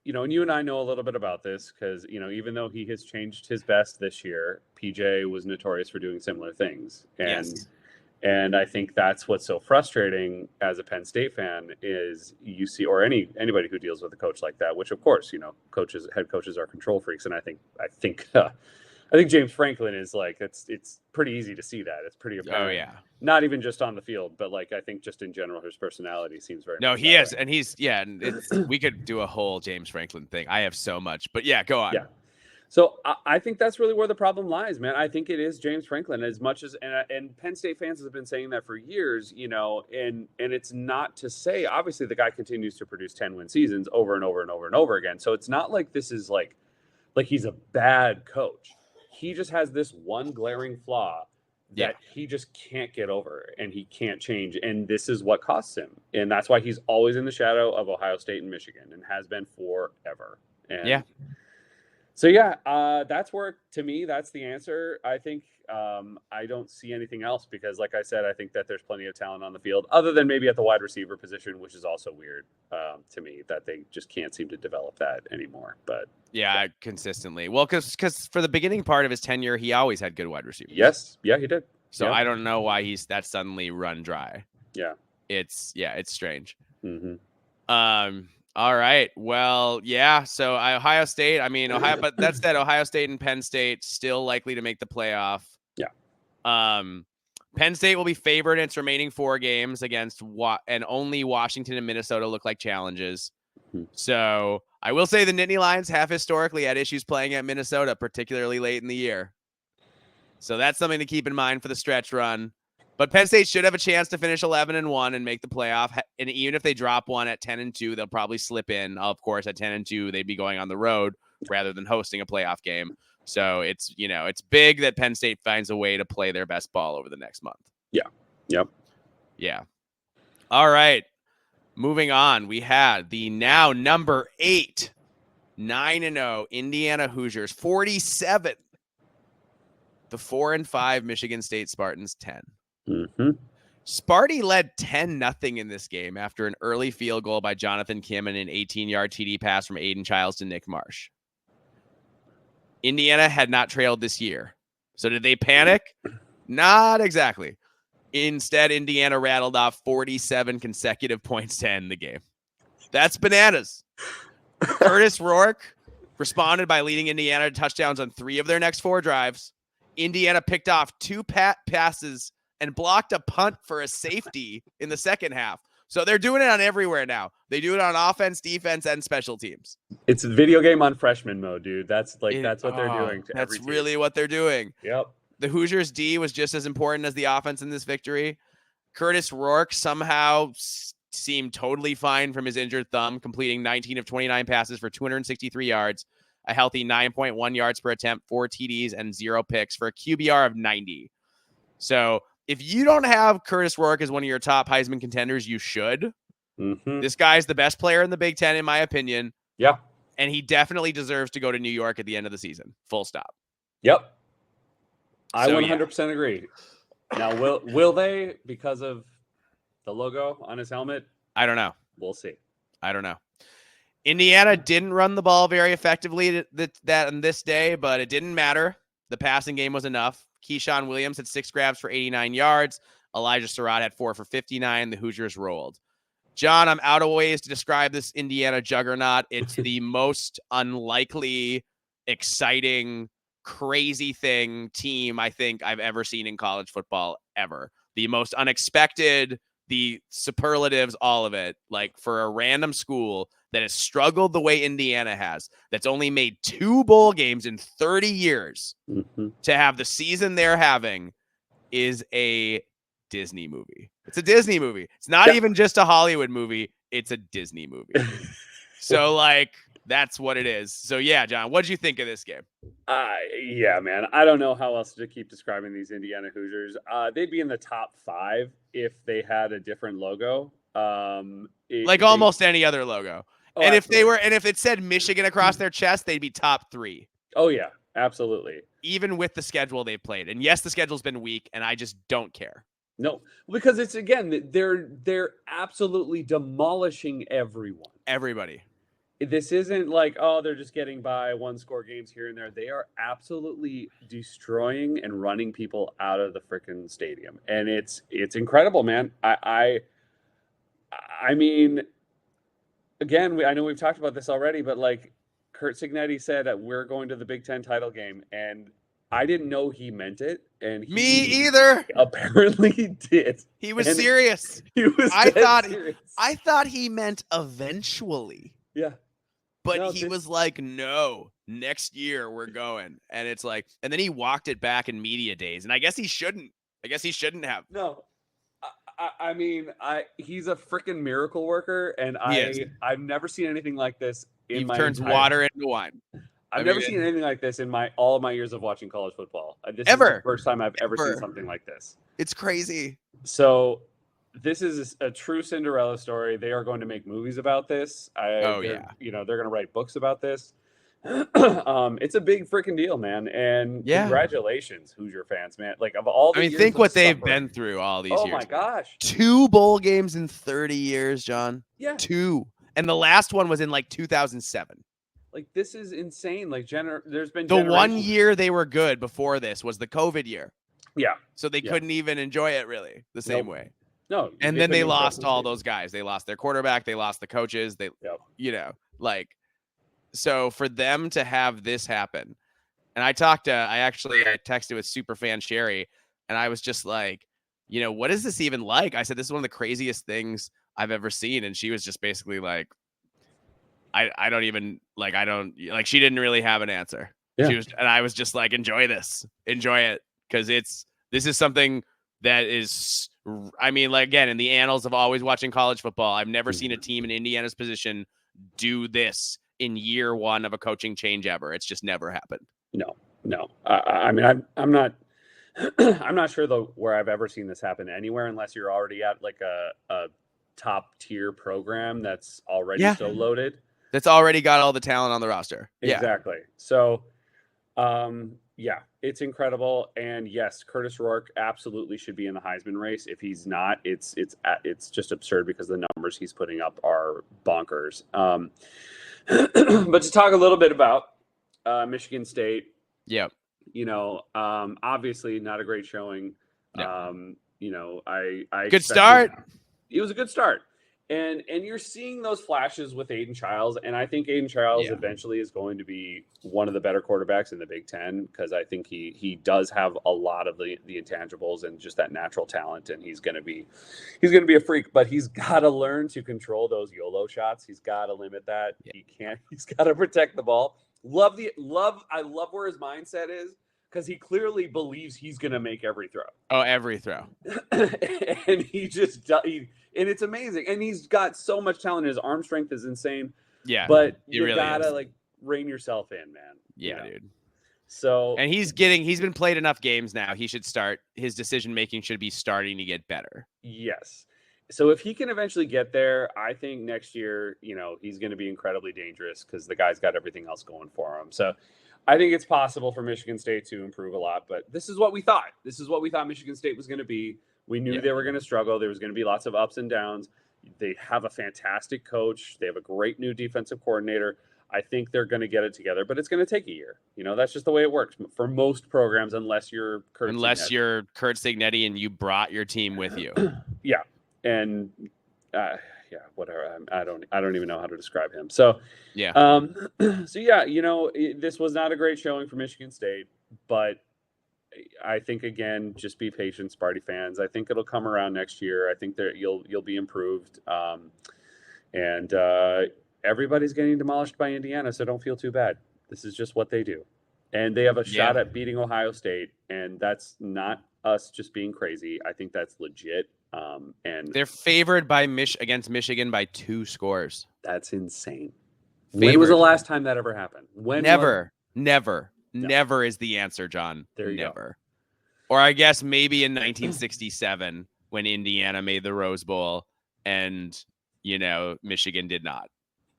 you and I know a little bit about this because, even though he has changed his best this year, PJ was notorious for doing similar things. And I think that's what's so frustrating as a Penn State fan is you see, or anybody who deals with a coach like that, which of course, head coaches are control freaks. And I think I think James Franklin is like, it's pretty easy to see that. It's pretty apparent. Oh yeah. Not even just on the field, but like I think just in general, his personality seems very. No, much he that is, way. and he's we could do a whole James Franklin thing. I have so much, but yeah, go on. Yeah. So I think that's really where the problem lies, man. I think it is James Franklin as much as, and Penn State fans have been saying that for years, you know, and it's not to say, obviously the guy continues to produce 10-win seasons over and over and over and over again. So it's not like this is like he's a bad coach. He just has this one glaring flaw that he just can't get over and he can't change. And this is what costs him. And that's why he's always in the shadow of Ohio State and Michigan and has been forever. And so, that's where, to me, that's the answer. I think I don't see anything else because, like I said, I think that there's plenty of talent on the field other than maybe at the wide receiver position, which is also weird to me that they just can't seem to develop that anymore. But consistently. Well, because for the beginning part of his tenure, he always had good wide receivers. Yes. Yeah, he did. So I don't know why that's suddenly run dry. Yeah. It's strange. Mm-hmm. All right. Well, yeah. So Ohio State, but that said, Ohio State and Penn State still likely to make the playoff. Yeah. Penn State will be favored in its remaining 4 games against and only Washington and Minnesota look like challenges. Mm-hmm. So I will say the Nittany Lions have historically had issues playing at Minnesota, particularly late in the year. So that's something to keep in mind for the stretch run. But Penn State should have a chance to finish 11-1 and make the playoff. And even if they drop one at 10-2, they'll probably slip in. Of course, at 10-2, they'd be going on the road rather than hosting a playoff game. So it's big that Penn State finds a way to play their best ball over the next month. Yeah. Yep. Yeah. All right. Moving on, we had the now number 8, 9-0 Indiana Hoosiers 47. The 4-5 Michigan State Spartans 10. Mm-hmm. Sparty led 10-0 in this game after an early field goal by Jonathan Kim and an 18-yard TD pass from Aiden Childs to Nick Marsh. Indiana had not trailed this year. So did they panic? Not exactly. Instead, Indiana rattled off 47 consecutive points to end the game. That's bananas. Curtis Rourke responded by leading Indiana to touchdowns on 3 of their next 4 drives. Indiana picked off 2 passes and blocked a punt for a safety in the second half. So they're doing it on everywhere now. They do it on offense, defense, and special teams. It's a video game on freshman mode, dude. That's what they're doing. That's really what they're doing. Yep. The Hoosiers D was just as important as the offense in this victory. Curtis Rourke somehow seemed totally fine from his injured thumb, completing 19 of 29 passes for 263 yards, a healthy 9.1 yards per attempt, 4 TDs, and 0 picks for a QBR of 90. So if you don't have Curtis Rourke as one of your top Heisman contenders, you should. Mm-hmm. This guy's the best player in the Big Ten, in my opinion. Yeah. And he definitely deserves to go to New York at the end of the season. Full stop. Yep. I 100% agree. Now, will they, because of the logo on his helmet? I don't know. We'll see. I don't know. Indiana didn't run the ball very effectively that on this day, but it didn't matter. The passing game was enough. Keyshawn Williams had 6 grabs for 89 yards. Elijah Surratt had 4 for 59. The Hoosiers rolled. John, I'm out of ways to describe this Indiana juggernaut. It's the most unlikely, exciting, crazy team I think I've ever seen in college football ever. The most unexpected, the superlatives, all of it. Like, for a random school that has struggled the way Indiana has, that's only made 2 bowl games in 30 years, to have the season they're having is a Disney movie. It's a Disney movie. It's not even just a Hollywood movie. It's a Disney movie. So, like, that's what it is. So, yeah, John, what did you think of this game? Yeah, man. I don't know how else to keep describing these Indiana Hoosiers. They'd be in the top 5 if they had a different logo. Almost any other logo. Oh, and absolutely. if it said Michigan across their chest, they'd be top 3. Oh, yeah, absolutely. Even with the schedule they've played. And yes, the schedule's been weak, and I just don't care. No, because it's, again, they're absolutely demolishing everyone. Everybody. This isn't like, oh, they're just getting by 1-score games here and there. They are absolutely destroying and running people out of the freaking stadium. And it's incredible, man. I mean, again, I know we've talked about this already, but like Kurt Cignetti said, that we're going to the Big Ten title game. And I didn't know he meant it, and Me he either. apparently did. He was And serious. He was serious. I thought he meant eventually. Yeah. But he was like, no, next year we're going. And it's like, and then he walked it back in media days. And I guess he shouldn't. Have. No. I mean, he's a freaking miracle worker, and I've never seen anything like this in my turns water into wine. I've never seen anything like this in all of my years of watching college football. This is Ever. the first time I've ever seen something like this. It's crazy. So this is a true Cinderella story. They are going to make movies about this. They're going to write books about this. It's a big freaking deal, man. And congratulations, Hoosier fans, man. Like, of all the years think what they've suffering, been through all these years. Oh my gosh. 2 bowl games in 30 years, John. Yeah. 2. And the last one was in like 2007. Like, this is insane. Like, there's been the 1 year they were good before this was the COVID year. Yeah. So they couldn't even enjoy it really the same way. No. And then they lost all those guys. They lost their quarterback. They lost the coaches. So for them to have this happen, and I texted with Superfan Sherry, and I was just like, what is this even like? I said, this is one of the craziest things I've ever seen. And she was just basically like, I don't even like, she didn't really have an answer. Yeah. And I was just like, enjoy it. Cause this is something that is, again, in the annals of always watching college football, I've never seen a team in Indiana's position do this in year 1 of a coaching change ever. It's just never happened. No. I'm not, I'm not sure though where I've ever seen this happen anywhere, unless you're already at like a top tier program that's already so loaded. That's already got all the talent on the roster. Exactly. So, it's incredible. And yes, Curtis Rourke absolutely should be in the Heisman race. If he's not, it's just absurd because the numbers he's putting up are bonkers. But to talk a little bit about Michigan State. Yep. Obviously not a great showing. No. I good start. It was a good start. And you're seeing those flashes with Aiden Childs, and I think Aiden Childs eventually is going to be one of the better quarterbacks in the Big Ten, because I think he does have a lot of the intangibles and just that natural talent, and he's going to be a freak. But he's got to learn to control those YOLO shots. He's got to limit that. Yeah. He's got to protect the ball. I love where his mindset is, because he clearly believes he's going to make every throw. Oh, every throw. And and it's amazing. And he's got so much talent. His arm strength is insane. Yeah. But you really gotta rein yourself in, man. Yeah, dude. So, and he's been played enough games now. He should start. His decision making should be starting to get better. Yes. So if he can eventually get there, I think next year, he's going to be incredibly dangerous, because the guy's got everything else going for him. So I think it's possible for Michigan State to improve a lot, but this is what we thought. This is what we thought Michigan State was going to be. We knew they were going to struggle. There was going to be lots of ups and downs. They have a fantastic coach. They have a great new defensive coordinator. I think they're going to get it together, but it's going to take a year. That's just the way it works for most programs, unless you're Kurt Cignetti and you brought your team with you. Yeah. And whatever. I don't even know how to describe him. So, this was not a great showing for Michigan State, but I think, again, just be patient, Sparty fans. I think it'll come around next year. I think that you'll be improved. And everybody's getting demolished by Indiana, so don't feel too bad. This is just what they do. And they have a shot at beating Ohio State, and that's not us just being crazy. I think that's legit. And they're favored by against Michigan by 2 scores. That's insane. When was the last time that ever happened? Never is the answer, John. There you go. Or I guess maybe in 1967 when Indiana made the Rose Bowl and, Michigan did not.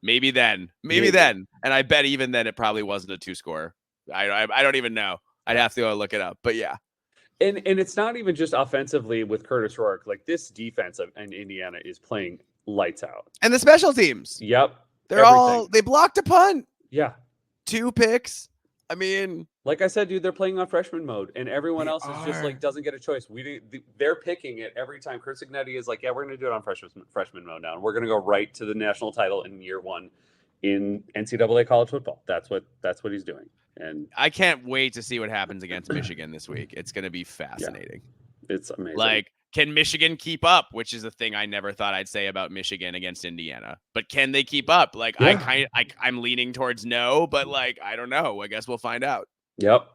Maybe then. And I bet even then it probably wasn't a 2-score. I don't even know. I'd have to go look it up. But yeah. And it's not even just offensively with Curtis Rourke. Like, this defense in Indiana is playing lights out. And the special teams. Yep. They blocked a punt. Yeah. 2 picks. I mean, like I said, dude, they're playing on freshman mode, and everyone else is just doesn't get a choice. They're picking it every time. Kurt Cignetti is like, yeah, we're going to do it on freshman mode now, and we're going to go right to the national title in year 1. in NCAA college football. That's what he's doing. And I can't wait to see what happens against Michigan this week. It's going to be fascinating. Yeah, it's amazing. Like, can Michigan keep up? Which is a thing I never thought I'd say about Michigan against Indiana. But can they keep up? Like, yeah. I'm leaning towards no, but like, I don't know. I guess we'll find out. Yep.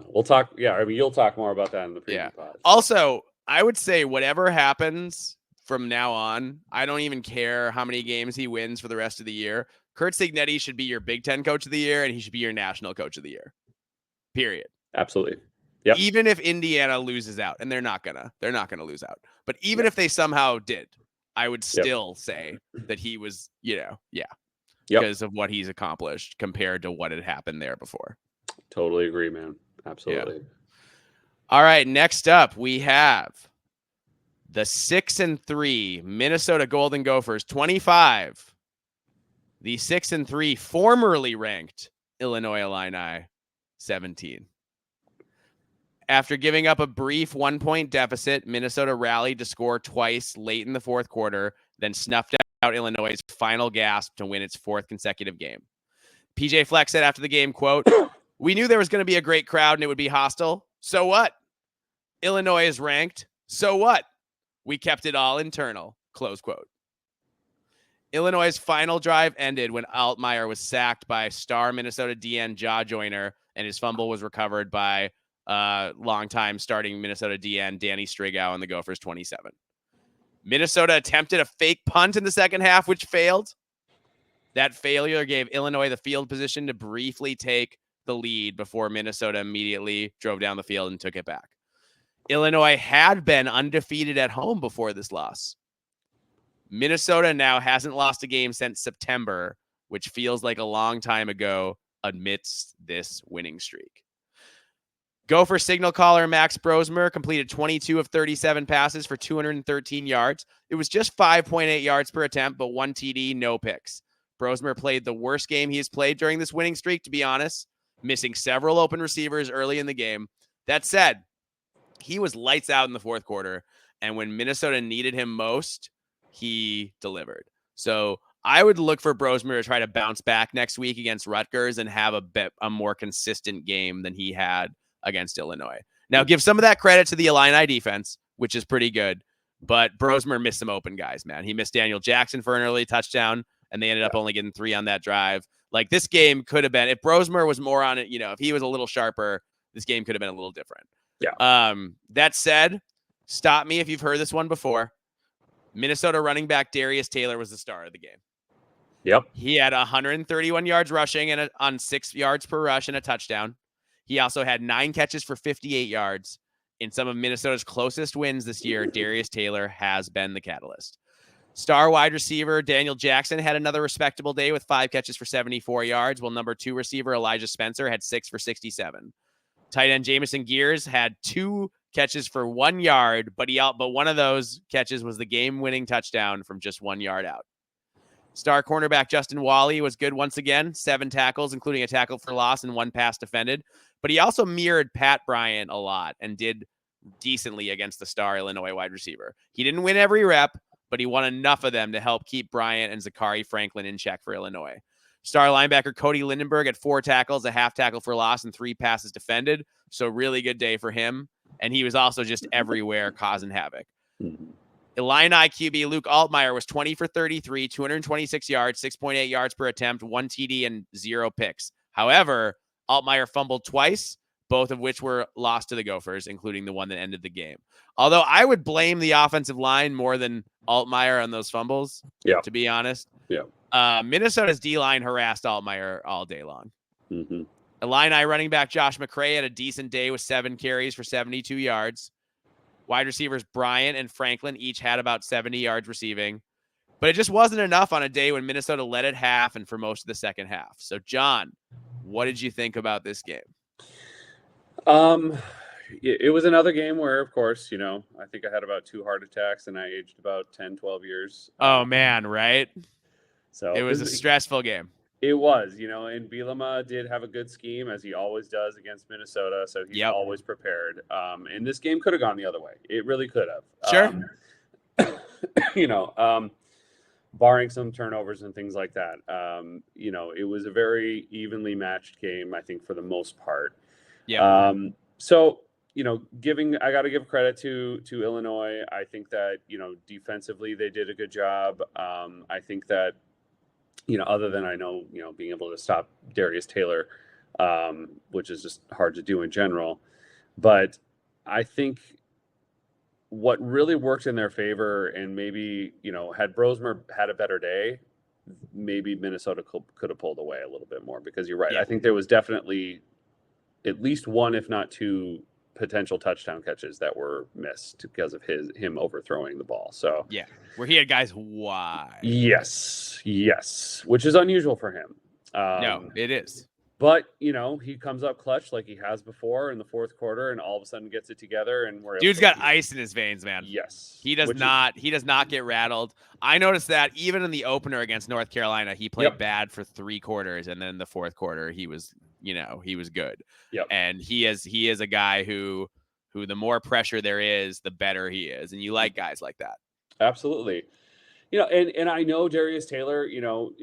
We'll talk. Yeah, I mean, you'll talk more about that in the preview pod. So. Also, I would say whatever happens from now on, I don't even care how many games he wins for the rest of the year. Kurt Cignetti should be your Big Ten Coach of the Year, and he should be your National Coach of the Year. Period. Absolutely. Yep. Even if Indiana loses out, and they're not gonna lose out. But even if they somehow did, I would still say that he was, because of what he's accomplished compared to what had happened there before. Totally agree, man. Absolutely. Yeah. All right, next up we have the 6-3 Minnesota Golden Gophers 25. The 6-3 formerly ranked Illinois Illini 17. After giving up a brief 1-point deficit, Minnesota rallied to score twice late in the fourth quarter, then snuffed out Illinois' final gasp to win its fourth consecutive game. PJ Fleck said after the game, quote, "We knew there was going to be a great crowd and it would be hostile. So what? Illinois is ranked. So what? We kept it all internal," close quote. Illinois' final drive ended when Altmaier was sacked by star Minnesota DN Jaw Joyner, and his fumble was recovered by longtime starting Minnesota DN Danny Strigow on the Gophers 27. Minnesota attempted a fake punt in the second half, which failed. That failure gave Illinois the field position to briefly take the lead before Minnesota immediately drove down the field and took it back. Illinois had been undefeated at home before this loss. Minnesota now hasn't lost a game since September, which feels like a long time ago amidst this winning streak. Gopher signal caller Max Brosmer completed 22 of 37 passes for 213 yards. It was just 5.8 yards per attempt, but 1 TD, no picks. Brosmer played the worst game he has played during this winning streak, to be honest, missing several open receivers early in the game. That said, he was lights out in the fourth quarter, and when Minnesota needed him most, he delivered. So I would look for Brosmer to try to bounce back next week against Rutgers and have a more consistent game than he had against Illinois. Now, give some of that credit to the Illini defense, which is pretty good, but Brosmer missed some open guys, man. He missed Daniel Jackson for an early touchdown, and they ended up only getting 3 on that drive. Like, this game could have been, if Brosmer was more on it, if he was a little sharper, this game could have been a little different. Yeah. That said, stop me if you've heard this one before. Minnesota running back Darius Taylor was the star of the game. Yep. He had 131 yards rushing and on 6 yards per rush and a touchdown. He also had 9 catches for 58 yards. In some of Minnesota's closest wins this year, Darius Taylor has been the catalyst. Star wide receiver Daniel Jackson had another respectable day with 5 catches for 74 yards, while number 2 receiver Elijah Spencer had 6 for 67. Tight end Jamison Gears had 2 catches for 1 yard, but one of those catches was the game-winning touchdown from just 1 yard out. Star cornerback Justin Wally was good once again, 7 tackles, including a tackle for loss and 1 pass defended. But he also mirrored Pat Bryant a lot and did decently against the star Illinois wide receiver. He didn't win every rep, but he won enough of them to help keep Bryant and Zachary Franklin in check for Illinois. Star linebacker Cody Lindenberg had 4 tackles, a half tackle for loss, and 3 passes defended. So really good day for him. And he was also just everywhere causing havoc. Illini QB Luke Altmaier was 20 for 33, 226 yards, 6.8 yards per attempt, 1 TD, and 0 picks. However, Altmaier fumbled twice, both of which were lost to the Gophers, including the one that ended the game. Although I would blame the offensive line more than Altmaier on those fumbles, to be honest. Yeah. Minnesota's D-line harassed Altmaier all day long. Mm-hmm. Illini running back Josh McCray had a decent day with 7 carries for 72 yards. Wide receivers Bryant and Franklin each had about 70 yards receiving. But it just wasn't enough on a day when Minnesota led at half and for most of the second half. So, John, what did you think about this game? It was another game where, of course, I think I had about 2 heart attacks and I aged about 10, 12 years. Oh, man, right? So it was a stressful game. It was, and Bielema did have a good scheme, as he always does against Minnesota, so he's always prepared. And this game could have gone the other way. It really could have. Sure. barring some turnovers and things like that. It was a very evenly matched game, I think, for the most part. Yeah. So, I got to give credit to Illinois. I think that, defensively they did a good job. I think that, other than being able to stop Darius Taylor, which is just hard to do in general. But I think what really worked in their favor, and maybe, had Brosmer had a better day, maybe Minnesota could have pulled away a little bit more, because you're right. Yeah. I think there was definitely at least one, if not two, potential touchdown catches that were missed because of him overthrowing the ball. So yeah, where he had guys wide. Yes, which is unusual for him. No, it is. But, he comes up clutch like he has before in the fourth quarter, and all of a sudden gets it together, and Dude's got ice in his veins, man. Yes. He does not get rattled. I noticed that even in the opener against North Carolina, he played bad for 3 quarters, and then the fourth quarter he was good. Yep. And he is a guy who the more pressure there is, the better he is. And you like guys like that. Absolutely. And I know Darius Taylor,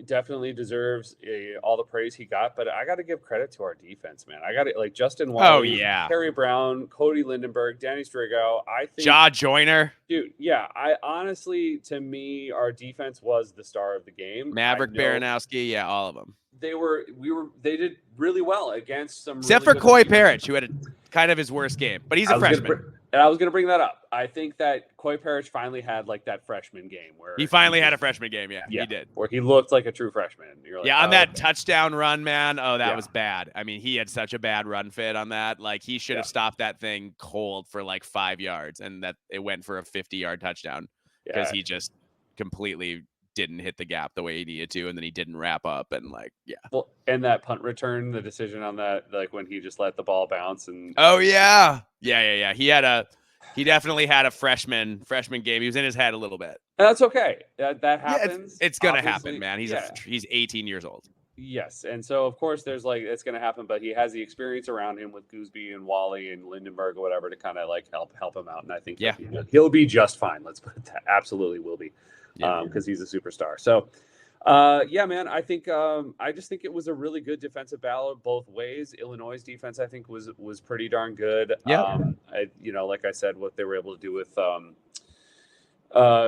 definitely deserves all the praise he got, but I got to give credit to our defense, man. I got to, like, Justin Wally, oh yeah, Terry Brown, Cody Lindenberg, Danny Strigo. I think Jaw Joyner, dude. Yeah, I honestly, to me, our defense was the star of the game. Maverick Baranowski, yeah, all of them. They did really well against some. Except really for Coy Parrish, who had kind of his worst game, but he's a freshman. And I was going to bring that up. I think that Coy Parrish finally had like that freshman game where he finally had a freshman game. Yeah, he did. Where he looked like a true freshman. You're like, on that touchdown run, man. Oh, that was bad. I mean, he had such a bad run fit on that. Like, he should have stopped that thing cold for like 5 yards, and that it went for a 50-yard touchdown because he just completely didn't hit the gap the way he needed to, and then he didn't wrap up, and Well, and that punt return, the decision on that, like when he just let the ball bounce and he definitely had a freshman game. He was in his head a little bit. That's okay. That happens. It's gonna happen, man. He's 18 years old. Yes, and so of course there's it's gonna happen, but he has the experience around him with Gooseby and Wally and Lindenberg or whatever to kind of like help him out, and I think he'll be just fine. Let's put that. Absolutely will be. Because he's a superstar. So, man, I think I just think it was a really good defensive battle both ways. Illinois' defense, I think, was pretty darn good. Yeah. Like I said, what they were able to do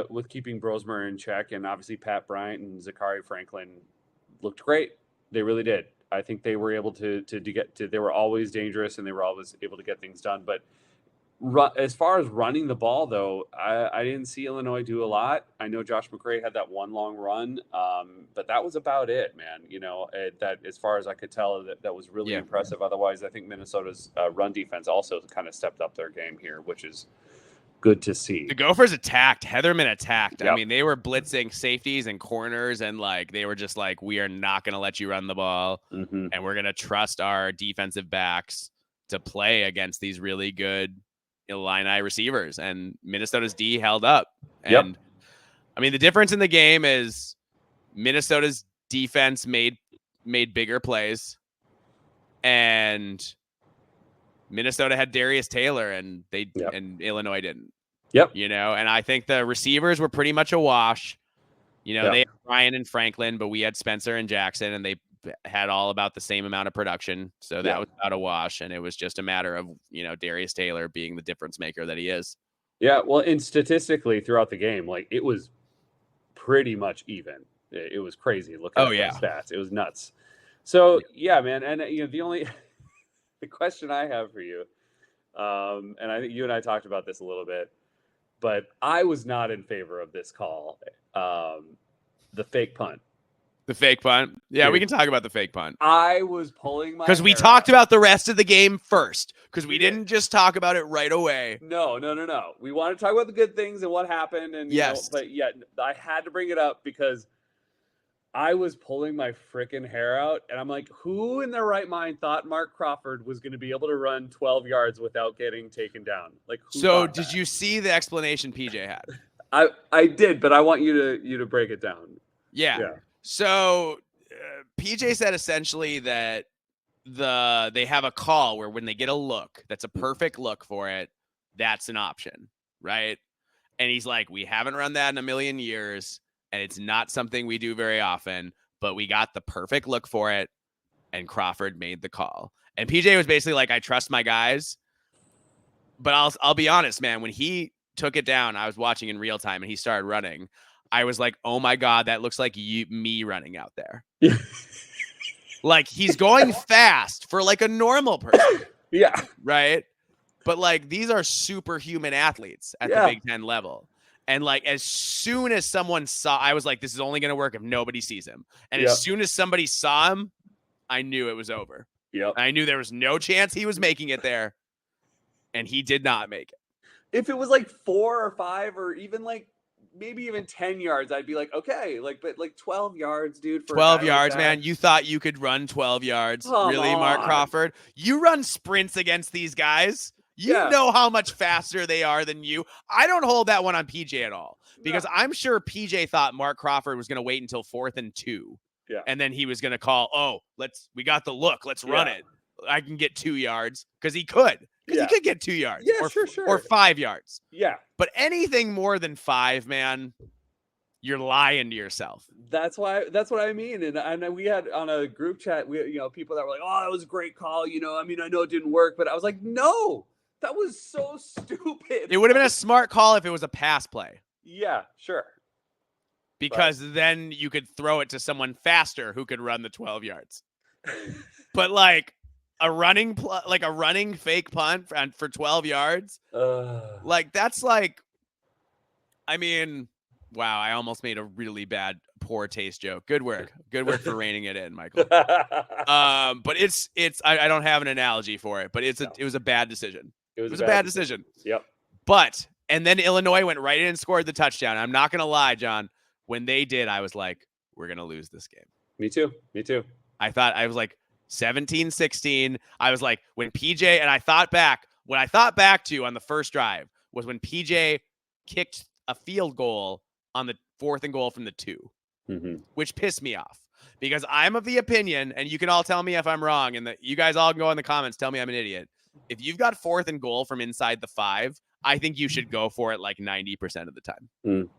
with keeping Brosmer in check, and obviously Pat Bryant and Zachary Franklin looked great. They really did. I think they were able to get to. They were always dangerous, and they were always able to get things done, but. As far as running the ball, though, I didn't see Illinois do a lot. I know Josh McRae had that one long run, but that was about it, man. That as far as I could tell, that was really impressive. Otherwise, I think Minnesota's run defense also kind of stepped up their game here, which is good to see. The Gophers attacked. Heatherman attacked. Yep. I mean, they were blitzing safeties and corners, and they were just like, we are not going to let you run the ball, and we're going to trust our defensive backs to play against these really good Illini receivers, and Minnesota's D held up. And I mean, the difference in the game is Minnesota's defense made bigger plays, and Minnesota had Darius Taylor, and and Illinois didn't. And I think the receivers were pretty much a wash. They had Ryan and Franklin, but we had Spencer and Jackson, and they had all about the same amount of production. So that was about a wash. And it was just a matter of, Darius Taylor being the difference maker that he is. Yeah. Well, and statistically throughout the game, it was pretty much even. It was crazy. Looking at the stats. It was nuts. So man. And the question I have for you, and I think you and I talked about this a little bit, but I was not in favor of this call. The fake punt. The fake punt. Yeah, we can talk about the fake punt. I was pulling my because we talked about the rest of the game first, because we didn't just talk about it right away. No. We want to talk about the good things and what happened, and but I had to bring it up because I was pulling my freaking hair out, and I'm like, who in their right mind thought Mark Crawford was going to be able to run 12 yards without getting taken down? So did you see the explanation PJ had? I did, but I want you to break it down. Yeah. So PJ said essentially that they have a call where when they get a look, that's a perfect look for it, that's an option, right? And he's like, we haven't run that in a million years. and it's not something we do very often, but we got the perfect look for it, and Crawford made the call. And PJ was basically like, I trust my guys. But I'll be honest, man, when he took it down, I was watching in real time and he started running. I was like, oh my God, that looks like me running out there. Like he's going fast for like a normal person. Yeah. Right. But like these are superhuman athletes at the Big Ten level. And like as soon as someone saw, I was like, this is only going to work if nobody sees him. And as soon as somebody saw him, I knew it was over. Yep. I knew there was no chance he was making it there. And he did not make it. If it was like 4 or 5 or even like maybe even 10 yards, I'd be like, okay, like, but like 12 yards, dude. For 12 yards, like man. You thought you could run 12 yards. Really, Mark Crawford? You run sprints against these guys. You know how much faster they are than you. I don't hold that one on PJ at all because I'm sure PJ thought Mark Crawford was going to wait until 4th and 2. Yeah. And then he was going to call, we got the look. Let's run it. I can get 2 yards because he could. Because he could get 2 yards. Yeah, sure. Or 5 yards. Yeah. But anything more than 5, man, you're lying to yourself. That's what I mean. And we had on a group chat, people that were like, oh, that was a great call. I know it didn't work, but I was like, no, that was so stupid. It would have been a smart call if it was a pass play. Yeah, sure. Because then you could throw it to someone faster who could run the 12 yards. But like a running fake punt for 12 yards, like that's like, I mean, wow, I almost made a really bad, poor taste joke. Good work for reining it in, Michael. But I don't have an analogy for it, but it was a bad decision. It was a bad decision. Yep. And then Illinois went right in and scored the touchdown. I'm not gonna lie, John. When they did, I was like, we're gonna lose this game. Me too. I was like 17-16. I was like, when PJ, and what I thought back to on the first drive was when PJ kicked a field goal on the 4th and goal from the 2, which pissed me off because I'm of the opinion, and you can all tell me if I'm wrong, and you guys all can go in the comments, tell me I'm an idiot. If you've got 4th and goal from inside the 5, I think you should go for it like 90% of the time.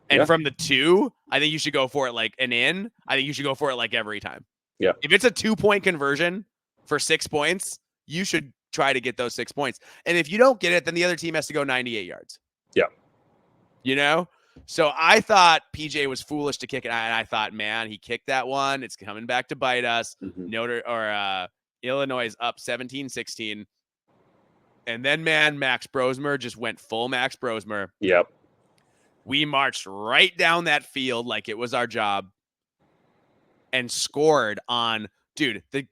And from the 2, I think you should go for it like an in. I think you should go for it like every time. Yeah. If it's a 2-point conversion for 6 points, you should try to get those 6 points. And if you don't get it, then the other team has to go 98 yards. Yeah. So I thought PJ was foolish to kick it. And I thought, man, he kicked that one. It's coming back to bite us. Illinois is up 17-16. And then, man, Max Brosmer just went full Max Brosmer. Yep. We marched right down that field like it was our job and scored on, dude, the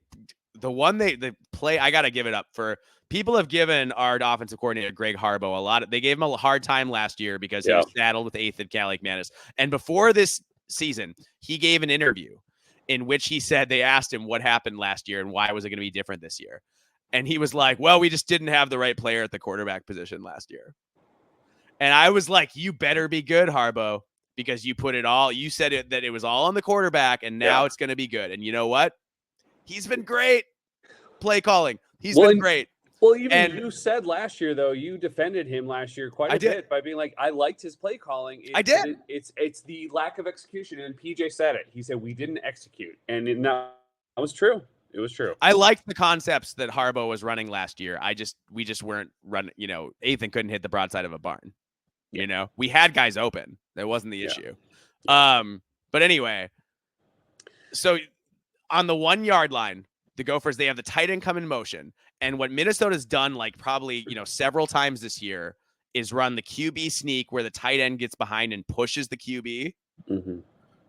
play. I got to give it up for people have given our offensive coordinator, Greg Harbaugh, they gave him a hard time last year because he was saddled with eighth and Calic-Manis. And before this season, he gave an interview in which he said, they asked him what happened last year and why was it going to be different this year. And he was like, well, we just didn't have the right player at the quarterback position last year. And I was like, you better be good, Harbaugh, because you put it all, you said it that it was all on the quarterback, and now it's going to be good. And you know what? He's been great play calling. He's been great. Well, you said last year, though, you defended him last year quite a bit by being like, I liked his play calling. I did. It's the lack of execution. And PJ said it. He said, we didn't execute. And that was true. It was true. I liked the concepts that Harbaugh was running last year. We just weren't running, Ethan couldn't hit the broadside of a barn. We had guys open. That wasn't the issue. But anyway, so on the 1 yard line, the Gophers, they have the tight end come in motion. And what Minnesota's done, like probably, several times this year, is run the QB sneak where the tight end gets behind and pushes the QB. Mm-hmm.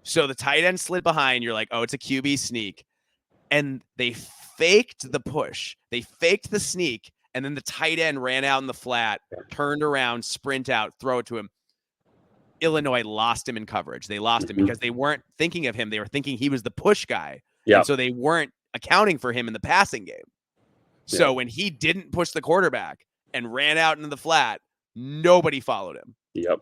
So the tight end slid behind. You're like, oh, it's a QB sneak. And they faked the push. They faked the sneak. And then the tight end ran out in the flat, turned around, sprint out, throw it to him. Illinois lost him in coverage. They lost him because they weren't thinking of him. They were thinking he was the push guy. Yeah. And so they weren't accounting for him in the passing game. So when he didn't push the quarterback and ran out into the flat, nobody followed him. Yep.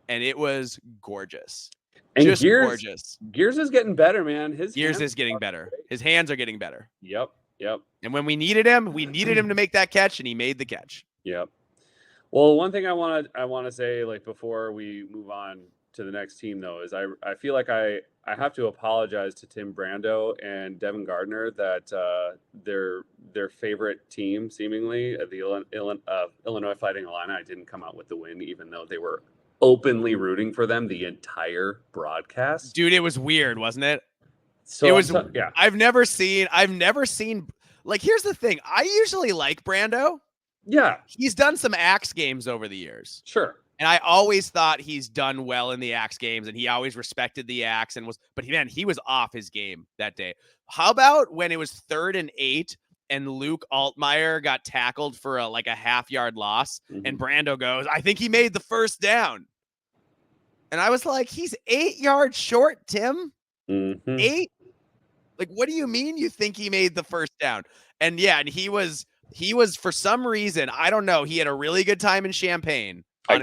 And it was gorgeous. And just gorgeous. Gears is getting better, man. Gears is getting better. His hands are getting better. Yep. And when we needed him to make that catch, and he made the catch. Yep. Well, one thing I want to say, like, before we move on to the next team though is I feel like I have to apologize to Tim Brando and Devin Gardner that their favorite team seemingly the Illinois Fighting Illini didn't come out with the win, even though they were openly rooting for them the entire broadcast. Dude, it was weird, wasn't it? So it was. yeah. I've never seen. Like, here's the thing. I usually like Brando. Yeah, he's done some Axe games over the years. Sure. And I always thought he's done well in the Axe games, and he always respected the Axe but he was off his game that day. How about when it was 3rd and 8 and Luke Altmaier got tackled for a half-yard loss, and Brando goes, I think he made the first down. And I was like, he's 8 yards short, Tim. 8? Like, what do you mean you think he made the first down? And yeah, and he was for some reason, I don't know, he had a really good time in Champaign. I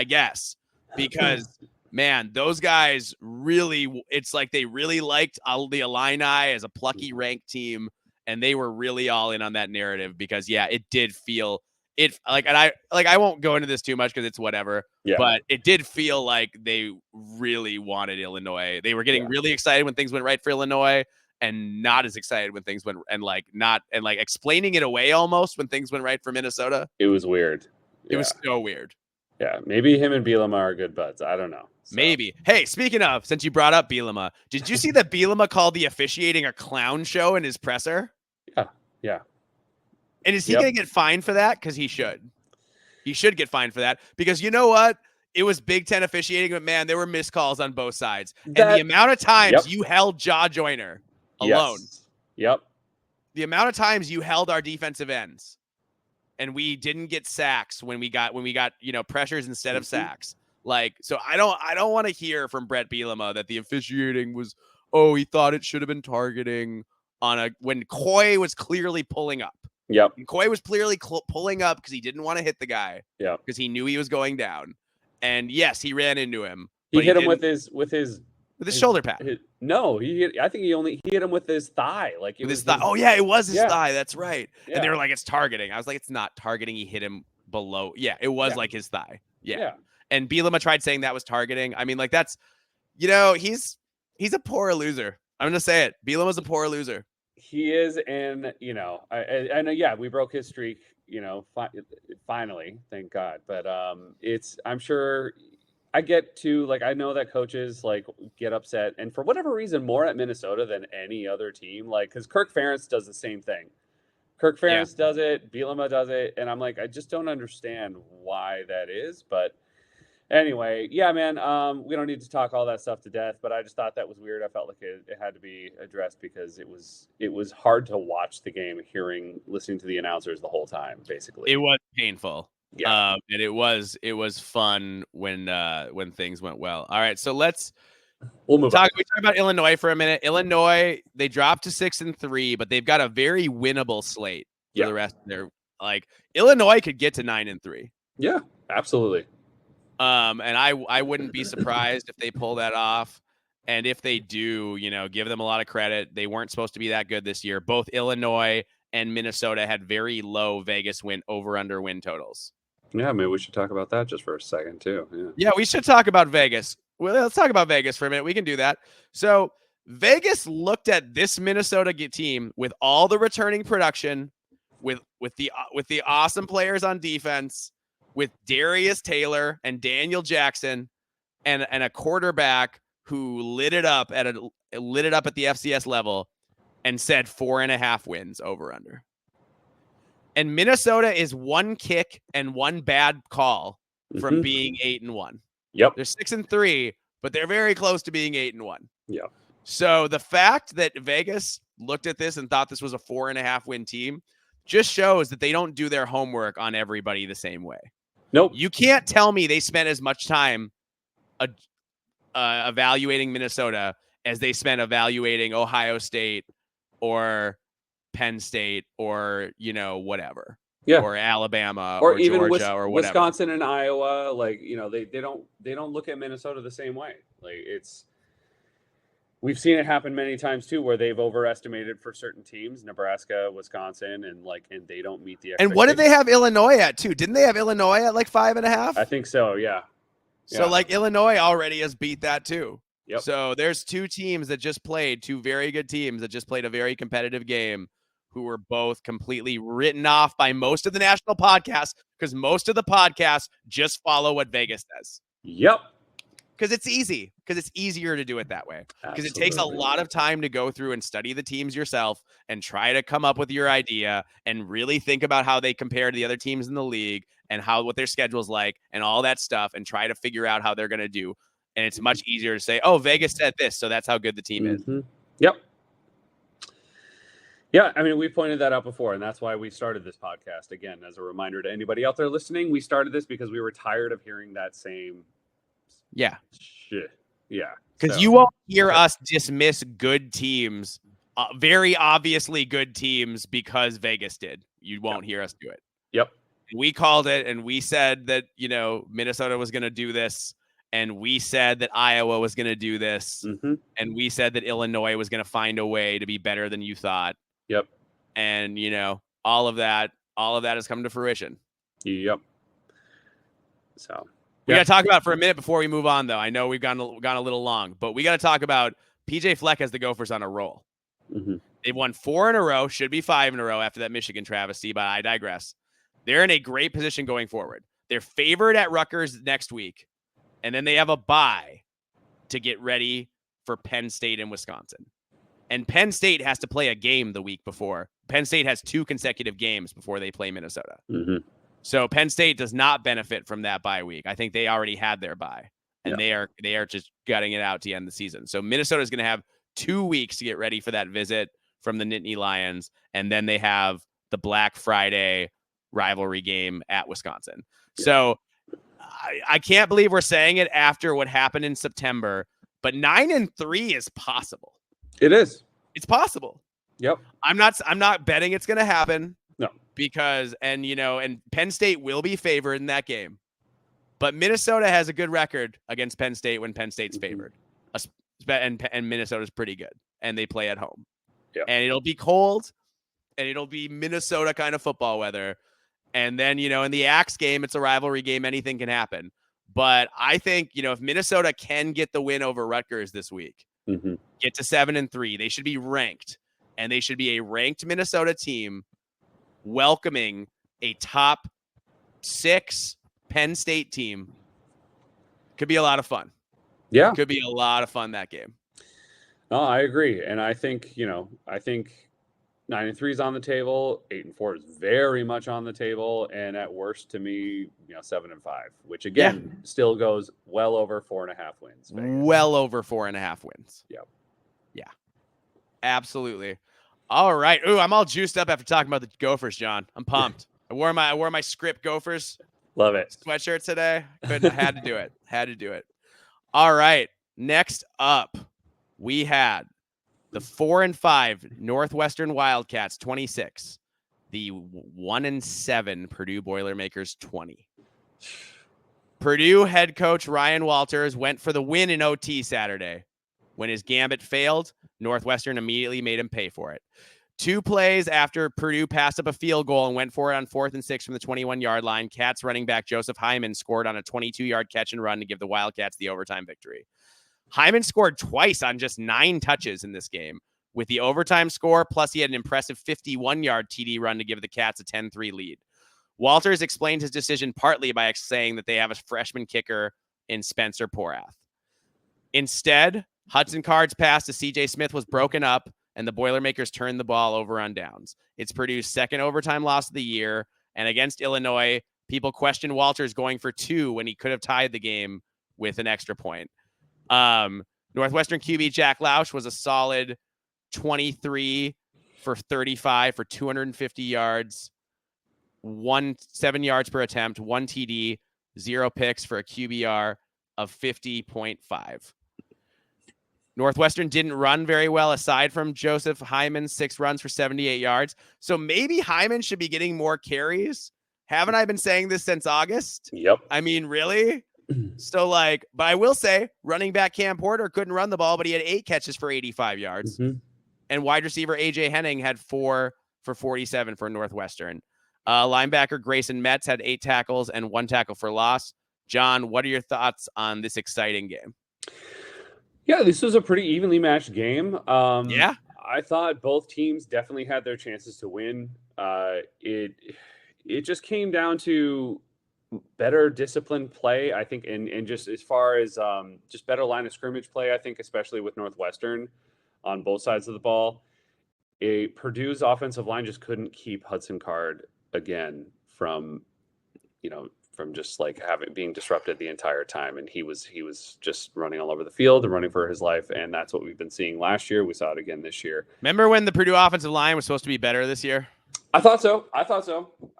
guess because man, those guys really, it's like they really liked the Illini as a plucky ranked team, and they were really all in on that narrative because yeah, it did feel it like, and I won't go into this too much because it's whatever. Yeah. But it did feel like they really wanted Illinois. They were getting really excited when things went right for Illinois, and not as excited when things went explaining it away almost when things went right for Minnesota. It was weird. It was so weird. Yeah, maybe him and Bielema are good buds. I don't know. So. Maybe. Hey, speaking of, since you brought up Bielema, did you see that Bielema called the officiating a clown show in his presser? Yeah. And is he going to get fined for that? Because he should. He should get fined for that. Because you know what? It was Big Ten officiating, but man, there were missed calls on both sides. And the amount of times you held Jaw Joyner alone. Yep. The amount of times you held our defensive ends. And we didn't get sacks when we got pressures instead of sacks. Like, so I don't want to hear from Brett Bielema that the officiating was, he thought it should have been targeting when Coy was clearly pulling up. Yep. And Coy was clearly pulling up because he didn't want to hit the guy. Yeah. Because he knew he was going down. And yes, he ran into him. He hit him with his shoulder pad. I think he hit him with his thigh. Like it was his thigh. Oh yeah, it was his thigh. That's right. Yeah. And they were like, it's targeting. I was like, it's not targeting. He hit him below. Yeah, it was like his thigh. Yeah. And Bielema tried saying that was targeting. I mean, like that's, he's a poor loser. I'm gonna say it. Bielema's a poor loser. He is, and I know. We broke his streak. Finally, thank God. But I'm sure. I get to I know that coaches get upset, and for whatever reason, more at Minnesota than any other team. Because Kirk Ferentz does the same thing. Kirk Ferentz does it, Bielema does it, and I'm like, I just don't understand why that is. But anyway, yeah, man, we don't need to talk all that stuff to death. But I just thought that was weird. I felt like it had to be addressed because it was hard to watch the game, listening to the announcers the whole time. Basically, it was painful. Yeah. And it was fun when things went well. All right, so we'll move on. We talk about Illinois for a minute. Illinois, they dropped to 6-3, but they've got a very winnable slate for the rest of their Illinois could get to 9-3. Yeah, absolutely. And I wouldn't be surprised if they pull that off. And if they do, give them a lot of credit. They weren't supposed to be that good this year. Both Illinois and Minnesota had very low Vegas over/under win totals. Yeah, maybe we should talk about that just for a second too. Yeah, we should talk about Vegas. Well, let's talk about Vegas for a minute. We can do that. So Vegas looked at this Minnesota team with all the returning production, with the awesome players on defense, with Darius Taylor and Daniel Jackson, and a quarterback who lit it up at the FCS level, and said 4.5 wins over/under. And Minnesota is one kick and one bad call from being 8-1. Yep. They're 6-3, but they're very close to being 8-1. Yeah. So the fact that Vegas looked at this and thought this was a 4.5 win team just shows that they don't do their homework on everybody the same way. Nope. You can't tell me they spent as much time evaluating Minnesota as they spent evaluating Ohio State or Penn State or whatever, or Alabama or even Georgia or whatever. Wisconsin and Iowa, they don't look at Minnesota the same way. We've seen it happen many times too, where they've overestimated for certain teams, Nebraska, Wisconsin, and they don't meet the expectations. And what did they have Illinois at too? Didn't they have Illinois at 5.5? I think so. Yeah. So like Illinois already has beat that too. Yep. So there's two teams that just played, two very good teams that just played a very competitive game, who were both completely written off by most of the national podcasts, because most of the podcasts just follow what Vegas says. Yep. Because it's easy, because it's easier to do it that way. Because it takes a lot of time to go through and study the teams yourself and try to come up with your idea and really think about how they compare to the other teams in the league and what their schedule's like and all that stuff, and try to figure out how they're going to do. And it's much easier to say, oh, Vegas said this, so that's how good the team is. Yep. Yeah, I mean, we pointed that out before, and that's why we started this podcast. Again, as a reminder to anybody out there listening, we started this because we were tired of hearing that same shit. Yeah. Because you won't hear us dismiss good teams, very obviously good teams, because Vegas did. You won't hear us do it. Yep. We called it, and we said that, Minnesota was going to do this, and we said that Iowa was going to do this, and we said that Illinois was going to find a way to be better than you thought. Yep. And, all of that has come to fruition. Yep. So we got to talk about for a minute before we move on, though. I know we've gone a little long, but we got to talk about PJ Fleck has the Gophers on a roll. They've won 4 in a row, should be 5 in a row after that Michigan travesty, but I digress. They're in a great position going forward. They're favored at Rutgers next week, and then they have a bye to get ready for Penn State and Wisconsin. And Penn State has to play a game the week before. Penn State has 2 consecutive games before they play Minnesota. So Penn State does not benefit from that bye week. I think they already had their bye, and they are just gutting it out to end the season. So Minnesota is going to have 2 weeks to get ready for that visit from the Nittany Lions, and then they have the Black Friday rivalry game at Wisconsin. So I can't believe we're saying it after what happened in September, but 9-3 is possible. It is. It's possible. Yep. I'm not betting it's going to happen. No. Because, and Penn State will be favored in that game. But Minnesota has a good record against Penn State when Penn State's favored. And Minnesota's pretty good. And they play at home. Yep. And it'll be cold. And it'll be Minnesota kind of football weather. And then, in the Axe game, it's a rivalry game. Anything can happen. But I think, if Minnesota can get the win over Rutgers this week, get to 7-3, they should be ranked. And they should be a ranked Minnesota team welcoming a top 6 Penn State team. Could be a lot of fun. Yeah. Could be a lot of fun, that game. No, I agree. And I think, 9-3 is on the table. 8-4 is very much on the table. And at worst, to me, 7-5, which again still goes well over 4.5 wins. Vegas. Well over 4.5 wins. Yep. Yeah. Absolutely. All right. Ooh, I'm all juiced up after talking about the Gophers, John. I'm pumped. I wore my script Gophers. Love it. Sweatshirt today. I had to do it. Had to do it. All right. Next up, we had the 4-5 Northwestern Wildcats 26, the 1-7 Purdue Boilermakers 20. Purdue head coach Ryan Walters went for the win in OT Saturday. When his gambit failed, Northwestern immediately made him pay for it. 2 plays after Purdue passed up a field goal and went for it on 4th and 6 from the 21-yard line, Cats running back Joseph Hyman scored on a 22-yard catch and run to give the Wildcats the overtime victory. Hyman scored twice on just 9 touches in this game, with the overtime score, plus he had an impressive 51-yard TD run to give the Cats a 10-3 lead. Walters explained his decision partly by saying that they have a freshman kicker in Spencer Porath. Instead, Hudson Card's pass to C.J. Smith was broken up, and the Boilermakers turned the ball over on downs. It's Purdue's 2nd overtime loss of the year, and against Illinois, people questioned Walters going for 2 when he could have tied the game with an extra point. Northwestern QB Jack Lausch was a solid 23 for 35 for 250 yards, 7 yards per attempt, 1 TD, 0 picks for a QBR of 50.5. Northwestern didn't run very well aside from Joseph Hyman's 6 runs for 78 yards. So maybe Hyman should be getting more carries. Haven't I been saying this since August? Yep. I mean, really? So but I will say running back Cam Porter couldn't run the ball, but he had 8 catches for 85 yards. And wide receiver AJ Henning had 4 for 47 for Northwestern. Linebacker Grayson Metz had 8 tackles and 1 tackle for loss. John, what are your thoughts on this exciting game? Yeah, this was a pretty evenly matched game. Yeah. I thought both teams definitely had their chances to win. It just came down to better disciplined play, I think, and just as far as just better line of scrimmage play, I think, especially with Northwestern on both sides of the ball. Purdue's offensive line just couldn't keep Hudson Card again from just like being disrupted the entire time, and he was just running all over the field and running for his life, and that's what we've been seeing last year. We saw it again this year. Remember when the Purdue offensive line was supposed to be better this year? I thought so. I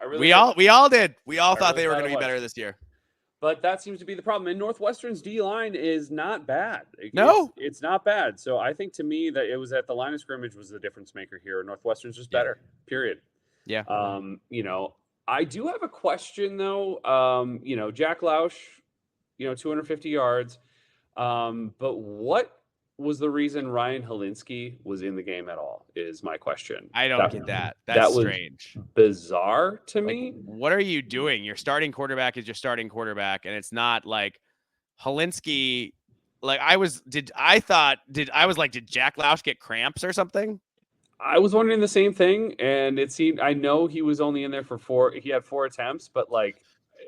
really did. We all did. We all thought they were going to be better this year. But that seems to be the problem. And Northwestern's D line is not bad. It's not bad. So I think, to me, that it was at the line of scrimmage was the difference maker here. Northwestern's just better. Period. Yeah. I do have a question, though. Jack Lausch, 250 yards. But what was the reason Ryan Helinski was in the game at all is my question. I don't get that. That's strange. Bizarre to me. What are you doing? Your starting quarterback is your starting quarterback, and it's not like Helinski. Like did Jack Lausch get cramps or something? I was wondering the same thing, and it seemed, I know he was only in there for he had 4 attempts, but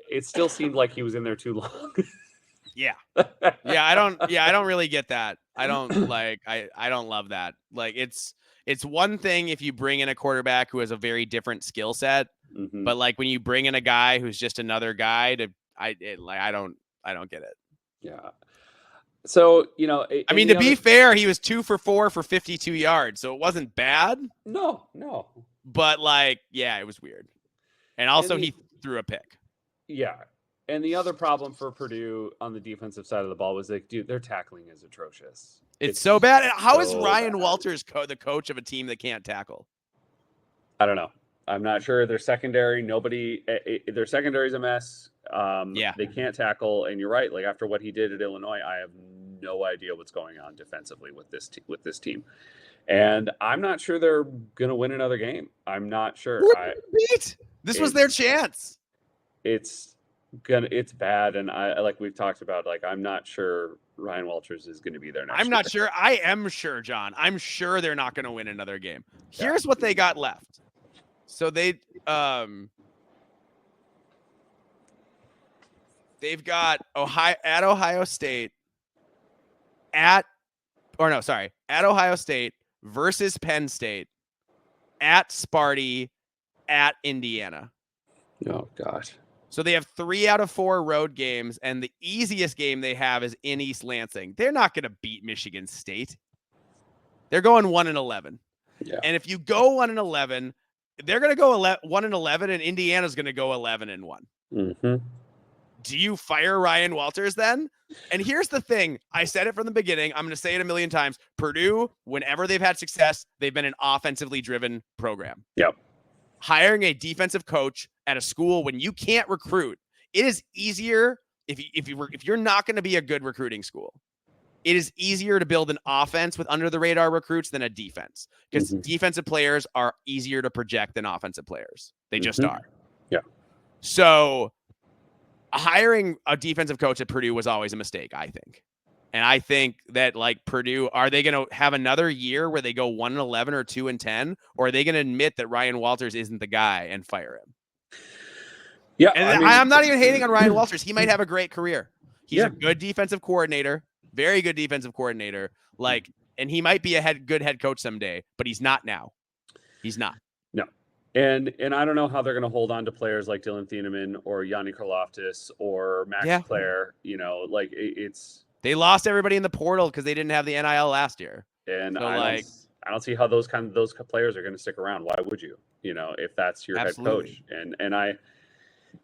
it still seemed like he was in there too long. Yeah. I don't really get that. I don't I don't love that. Like it's one thing if you bring in a quarterback who has a very different skill set, but like when you bring in a guy who's just another guy I don't get it. Yeah. So, to be fair, he was 2 for 4 for 52 yards, so it wasn't bad. No. But it was weird. And also he threw a pick. Yeah. And the other problem for Purdue on the defensive side of the ball was dude, their tackling is atrocious. It's so bad. How is Ryan Walters the coach of a team that can't tackle? I don't know. I'm not sure. Their secondary, their secondary is a mess. They can't tackle. And you're right. Like after what he did at Illinois, I have no idea what's going on defensively with this team. And I'm not sure they're going to win another game. I'm not sure. This was their chance. It's bad, and like we've talked about, I'm not sure Ryan Walters is going to be there next year. I'm not sure. I am sure, John. I'm sure they're not going to win another game. Here's what they got left. So they've got Ohio State at Ohio State versus Penn State, at Sparty, at Indiana. Oh gosh. So they have 3 out of 4 road games, and the easiest game they have is in East Lansing. They're not going to beat Michigan State. They're going 1-11. Yeah. And if you go 1-11, they're going to go 1-11, and Indiana's going to go 11-1. Mm-hmm. Do you fire Ryan Walters then? And here's the thing. I said it from the beginning. I'm going to say it a million times. Purdue, whenever they've had success, they've been an offensively driven program. Yep. Hiring a defensive coach at a school when you can't recruit, it is easier if you're not going to be a good recruiting school. It is easier to build an offense with under the radar recruits than a defense, because defensive players are easier to project than offensive players. They just are. Yeah. So hiring a defensive coach at Purdue was always a mistake, I think. And I think that Purdue, are they going to have another year where they go 1-11 or 2-10, or are they going to admit that Ryan Walters isn't the guy and fire him? Yeah. And I'm not even hating on Ryan Walters. He might have a great career. He's a good defensive coordinator, very good defensive coordinator. And he might be a good head coach someday, but he's not now. He's not. No. And I don't know how they're going to hold on to players like Dylan Thieneman or Yanni Karloftis or Max Clare. They lost everybody in the portal because they didn't have the NIL last year. And so I don't see how those players are going to stick around. Why would you? If that's your head coach.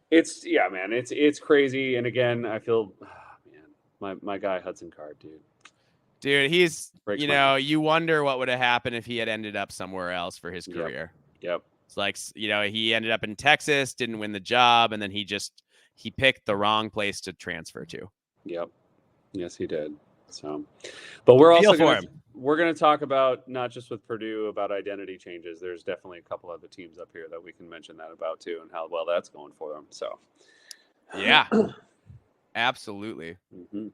It's crazy. And again, I feel, my guy Hudson Card, dude, he's you wonder what would have happened if he had ended up somewhere else for his career. Yep. It's he ended up in Texas, didn't win the job, and then he picked the wrong place to transfer to. Yep. Yes, he did. So, but we're also going to talk about, not just with Purdue, about identity changes. There's definitely a couple other teams up here that we can mention that about too, and how well that's going for them. So, yeah. Absolutely. Mm-hmm.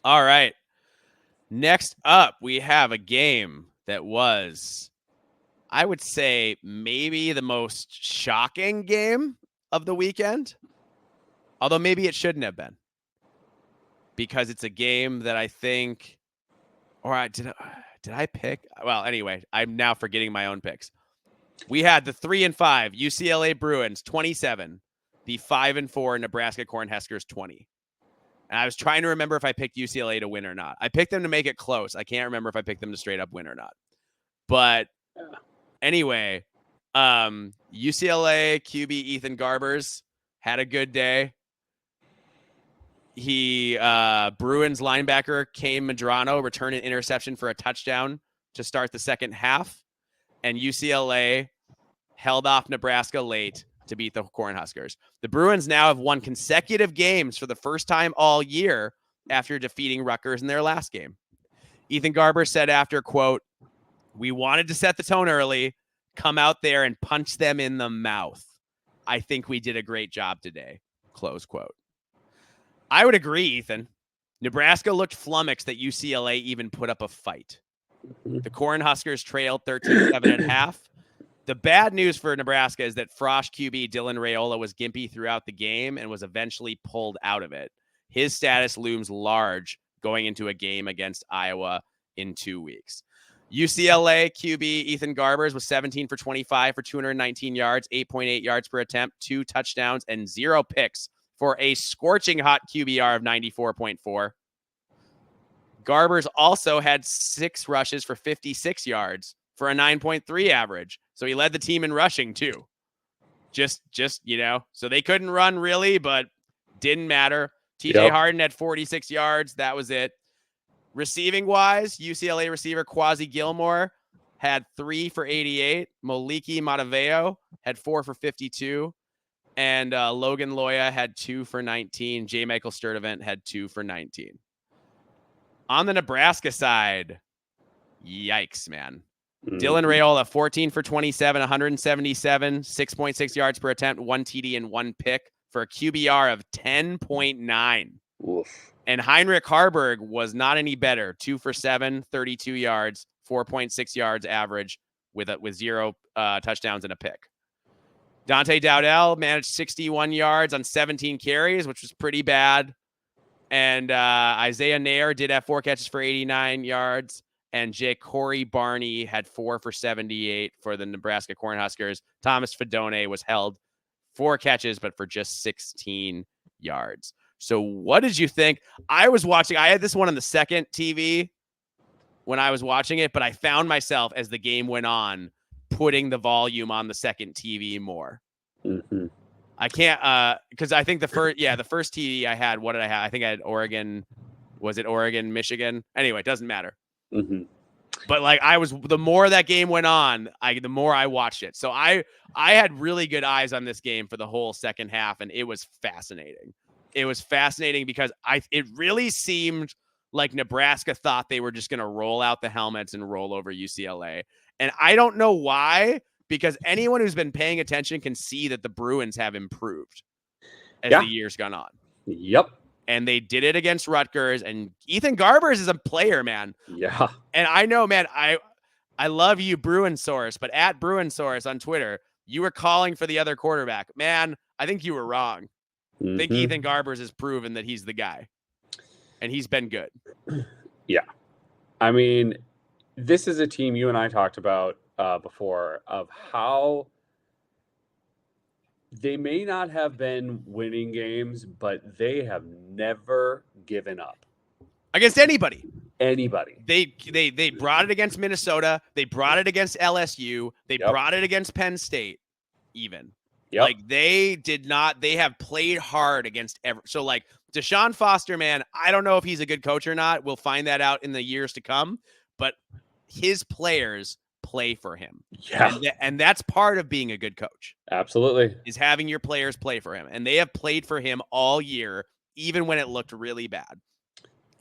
All right. Next up, we have a game that was, I would say, maybe the most shocking game of the weekend. Although maybe it shouldn't have been, because it's a game that I think, or did I pick? Well, anyway, I'm now forgetting my own picks. We had the 3-5 UCLA Bruins 27, the 5-4 Nebraska Cornhuskers 20. And I was trying to remember if I picked UCLA to win or not. I picked them to make it close. I can't remember if I picked them to straight up win or not. But anyway, UCLA QB Ethan Garbers had a good day. Bruins linebacker Kane Medrano returned an interception for a touchdown to start the second half, and UCLA held off Nebraska late to beat the Cornhuskers. The Bruins now have won consecutive games for the first time all year after defeating Rutgers in their last game. Ethan Garber said after, quote, "We wanted to set the tone early, come out there and punch them in the mouth. I think we did a great job today," close quote. I would agree, Ethan. Nebraska looked flummoxed that UCLA even put up a fight. The Cornhuskers trailed 13-7 at half. The bad news for Nebraska is that Frosh QB Dylan Raiola was gimpy throughout the game and was eventually pulled out of it. His status looms large going into a game against Iowa in 2 weeks. UCLA QB Ethan Garbers was 17 for 25 for 219 yards, 8.8 yards per attempt, 2 touchdowns, and 0 picks for a scorching hot QBR of 94.4. Garbers also had 6 rushes for 56 yards for a 9.3 average. So he led the team in rushing too. Just, so they couldn't run really, but didn't matter. TJ Harden had 46 yards. That was it. Receiving wise, UCLA receiver Quasi Gilmore had 3 for 88. Moliki Mataveo had 4 for 52. And Logan Loya had 2 for 19. J. Michael Sturdivant had 2 for 19. On the Nebraska side, yikes, man. Dylan Raiola, 14 for 27, 177, 6.6 yards per attempt, 1 TD and 1 pick for a QBR of 10.9. Oof. And Heinrich Harburg was not any better. 2 for 7, 32 yards, 4.6 yards average with 0 touchdowns and a pick. Dante Dowdell managed 61 yards on 17 carries, which was pretty bad. And Isaiah Nair did have 4 catches for 89 yards. And Corey Barney had 4 for 78 for the Nebraska Cornhuskers. Thomas Fedone was held 4 catches, but for just 16 yards. So what did you think? I had this one on the second TV when I was watching it, but I found myself as the game went on putting the volume on the second TV more. Mm-hmm. I can't, because I think the first TV I had, what did I have? I think I had Oregon. Was it Oregon, Michigan? Anyway, it doesn't matter. Mm-hmm. But the more that game went on, the more I watched it. So I had really good eyes on this game for the whole second half, and it was fascinating. It was fascinating because it really seemed like Nebraska thought they were just going to roll out the helmets and roll over UCLA. And I don't know why, because anyone who's been paying attention can see that the Bruins have improved as the year's gone on. Yep. And they did it against Rutgers, and Ethan Garbers is a player, man. Yeah. And I know, man, I love you, Bruinsaurus, but at Bruinsaurus on Twitter, you were calling for the other quarterback. Man, I think you were wrong. I think Ethan Garbers has proven that he's the guy, and he's been good. Yeah. I mean, this is a team you and I talked about before of how they may not have been winning games, but they have never given up against anybody. They brought it against Minnesota. They brought it against LSU. They brought it against Penn State. Even they did not. They have played hard against so Deshaun Foster, man. I don't know if he's a good coach or not. We'll find that out in the years to come. But his players play for him. Yeah. And that's part of being a good coach. Absolutely. Is having your players play for him. And they have played for him all year, even when it looked really bad.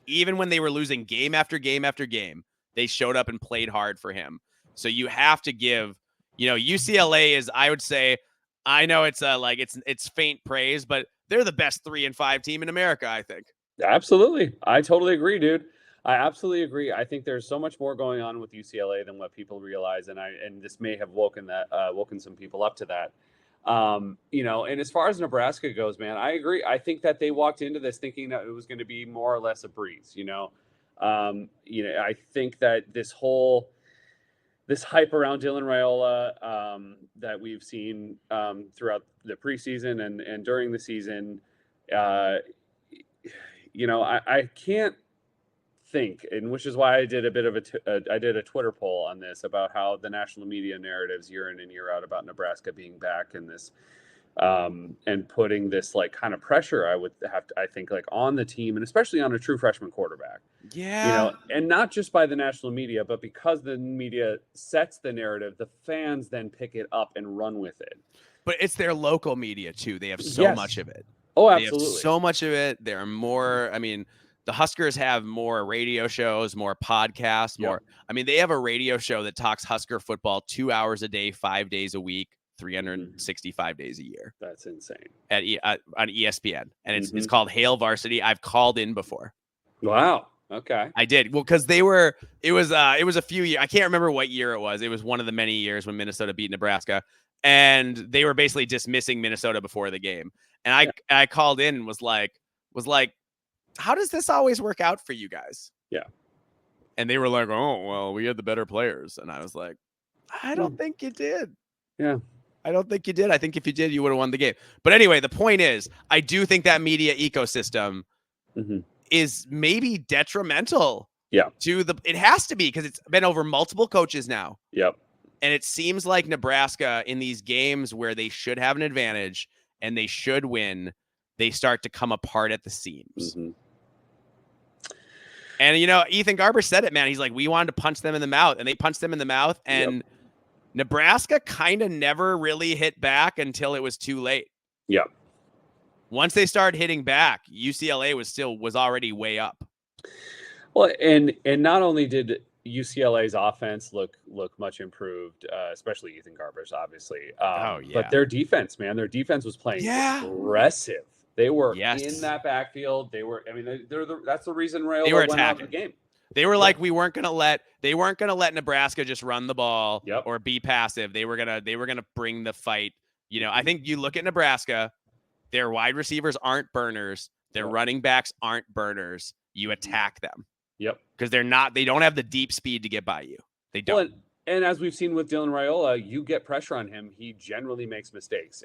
Even when they were losing game after game after game, they showed up and played hard for him. So you have to give, UCLA is, I would say, I know it's it's faint praise, but they're the best 3-5 team in America, I think. Absolutely. I totally agree, dude. I absolutely agree. I think there's so much more going on with UCLA than what people realize, and this may have woken some people up to that. And as far as Nebraska goes, man, I agree. I think that they walked into this thinking that it was going to be more or less a breeze. I think that this hype around Dylan Raiola that we've seen throughout the preseason and during the season, I can't think, and which is why I did a bit of I did a Twitter poll on this about how the national media narratives year in and year out about Nebraska being back in this and putting this like kind of pressure I think like on the team, and especially on a true freshman quarterback. Yeah. And not just by the national media, but because the media sets the narrative, the fans then pick it up and run with it. But it's their local media too. They have so much of it. Oh, absolutely. absolutely. They have so much of it. There are more. I mean, the Huskers have more radio shows, more podcasts, more. I mean, they have a radio show that talks Husker football 2 hours a day, 5 days a week, 365 days a year. That's insane. On ESPN, and it's called Hail Varsity. I've called in before. Wow. Okay. I did. Well, because it was a few years. I can't remember what year it was. It was one of the many years when Minnesota beat Nebraska, and they were basically dismissing Minnesota before the game. And I called in and was like, how does this always work out for you guys? Yeah. And they were like, oh, well, we had the better players. And I was like, I don't think you did. Yeah. I don't think you did. I think if you did, you would have won the game. But anyway, the point is, I do think that media ecosystem is maybe detrimental. Yeah. It has to be, because it's been over multiple coaches now. Yep. And it seems like Nebraska, in these games where they should have an advantage and they should win, they start to come apart at the seams. And, Ethan Garber said it, man. He's like, we wanted to punch them in the mouth, and they punched them in the mouth. And Nebraska kind of never really hit back until it was too late. Yeah. Once they started hitting back, UCLA was already way up. Well, and not only did UCLA's offense look much improved, especially Ethan Garber's, obviously. But their defense, man, was playing aggressive. They were in that backfield. They were. I mean, that's the reason Raiola went out of the game. They were like, they weren't gonna let Nebraska just run the ball or be passive. They were gonna bring the fight. I think you look at Nebraska, their wide receivers aren't burners. Their running backs aren't burners. You attack them. Yep. Because they don't have the deep speed to get by you. They don't. Well, and as we've seen with Dylan Raiola, you get pressure on him, he generally makes mistakes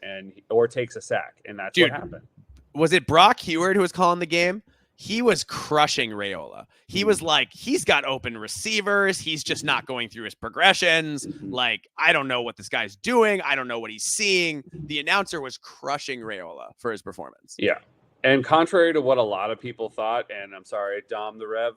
or takes a sack, and that's what happened. Was it Brock Heward who was calling the game? He was crushing Raiola. He was like, he's got open receivers. He's just not going through his progressions. Like, I don't know what this guy's doing. I don't know what he's seeing. The announcer was crushing Raiola for his performance. Yeah. And contrary to what a lot of people thought, and I'm sorry, Dom the Rev,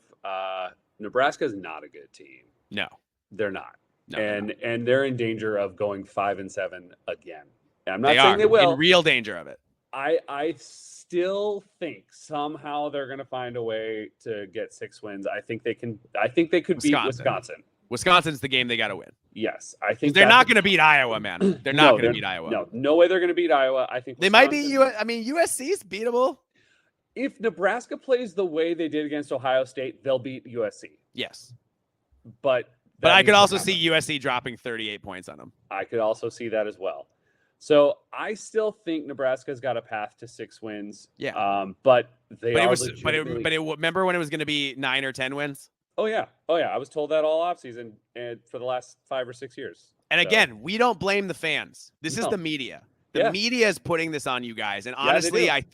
Nebraska is not a good team. No, they're not. No, and they're in danger of going 5-7 again. And I'm not saying they will. In real danger of it. I still think somehow they're going to find a way to get 6 wins. I think they can. I think they could beat Wisconsin. Wisconsin's the game they got to win. Yes, I think they're not going to beat Iowa, man. They're not going to beat Iowa. No way they're going to beat Iowa. I think they might be. I mean, USC's beatable. If Nebraska plays the way they did against Ohio State, they'll beat USC. Yes, but I could also see USC dropping 38 points on them. I could also see that as well. So I still think Nebraska's got a path to 6 wins. Yeah. But remember when it was going to be 9 or 10 wins? Oh yeah. I was told that all offseason and for the last 5 or 6 years. And again, we don't blame the fans. This is the media. The media is putting this on you guys. And honestly, I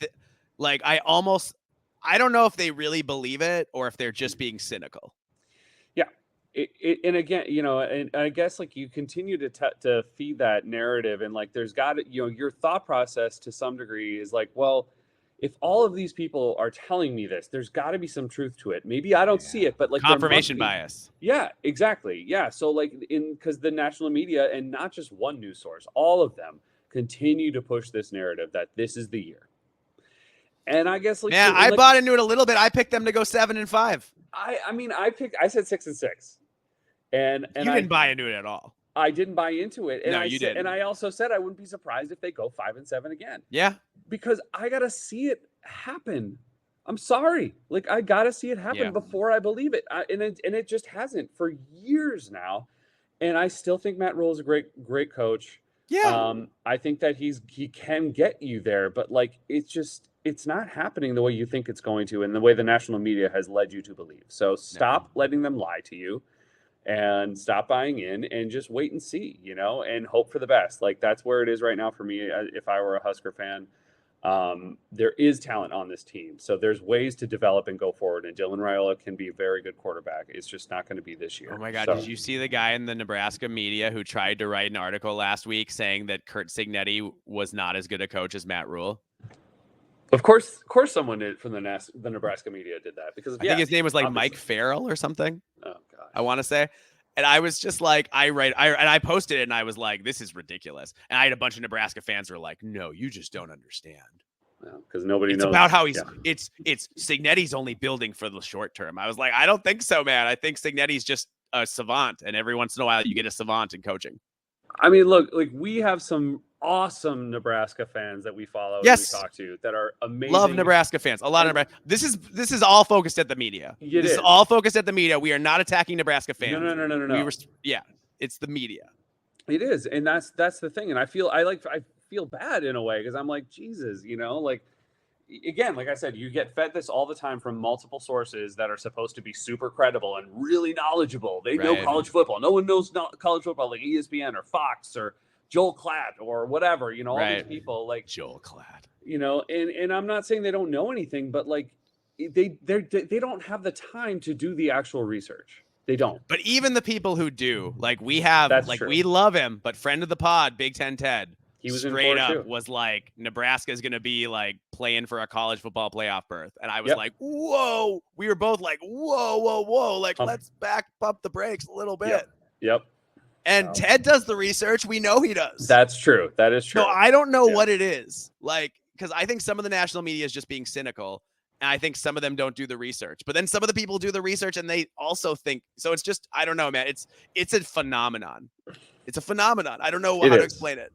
don't know if they really believe it or if they're just being cynical. And again, and I guess like you continue to feed that narrative, and like there's got to, your thought process to some degree is like, well, if all of these people are telling me this, there's got to be some truth to it. Maybe I don't see it, but like confirmation bias. Yeah, exactly. Yeah. So like because the national media, and not just one news source, all of them continue to push this narrative that this is the year. And I guess I bought into it a little bit. I picked them to go 7-5. I said 6-6. And you didn't buy into it at all. I didn't buy into it. And you didn't. And I also said I wouldn't be surprised if they go 5-7 again. Yeah. because I got to see it happen. I'm sorry. Like, I got to see it happen before I believe it. And it just hasn't for years now. And I still think Matt Rule is a great coach. Yeah. I think that he can get you there, but like, it's not happening the way you think it's going to, and the way the national media has led you to believe. So stop letting them lie to you, and stop buying in, and just wait and see, and hope for the best. Like, that's where it is right now for me. If I were a Husker fan, there is talent on this team, so there's ways to develop and go forward. And Dylan Raiola can be a very good quarterback. It's just not going to be this year. Oh my God! Did you see the guy in the Nebraska media who tried to write an article last week saying that Curt Cignetti was not as good a coach as Matt Rule? Of course, someone from the Nebraska media did that, because I think his name was like Mike Farrell or something. Oh gosh, I want to say. And I was just like, I posted it and I was like, this is ridiculous. And I had a bunch of Nebraska fans who were like, no, you just don't understand. Because nobody knows. It's about how it's Cignetti's only building for the short term. I was like, I don't think so, man. I think Cignetti's just a savant. And every once in a while you get a savant in coaching. I mean, look, like, we have some awesome Nebraska fans that we follow, and we talk to, that are amazing. Love Nebraska fans. A lot of Nebraska. This is all focused at the media. This is all focused at the media. We are not attacking Nebraska fans. No. It's the media. It is, and that's the thing. And I feel bad in a way, because I'm like, Jesus, like, again, like I said, you get fed this all the time from multiple sources that are supposed to be super credible and really knowledgeable. They know college football. No one knows college football like ESPN or Fox or Joel Klatt or whatever, all these people, like Joel Klatt, and I'm not saying they don't know anything, but like, they don't have the time to do the actual research. They don't. But even the people who do, like, we have, we love him, but friend of the pod, Big Ten Ted, he was straight up was like, Nebraska is going to be like playing for a college football playoff berth. And I was like, whoa. We were both like, whoa. Like, let's pump the brakes a little bit. Yep. And Ted does the research. We know he does. That's true. That is true. So I don't know what it is. Like, because I think some of the national media is just being cynical. And I think some of them don't do the research. But then some of the people do the research and they also think. So it's just, I don't know, man. It's a phenomenon. It's a phenomenon. I don't know how to explain it.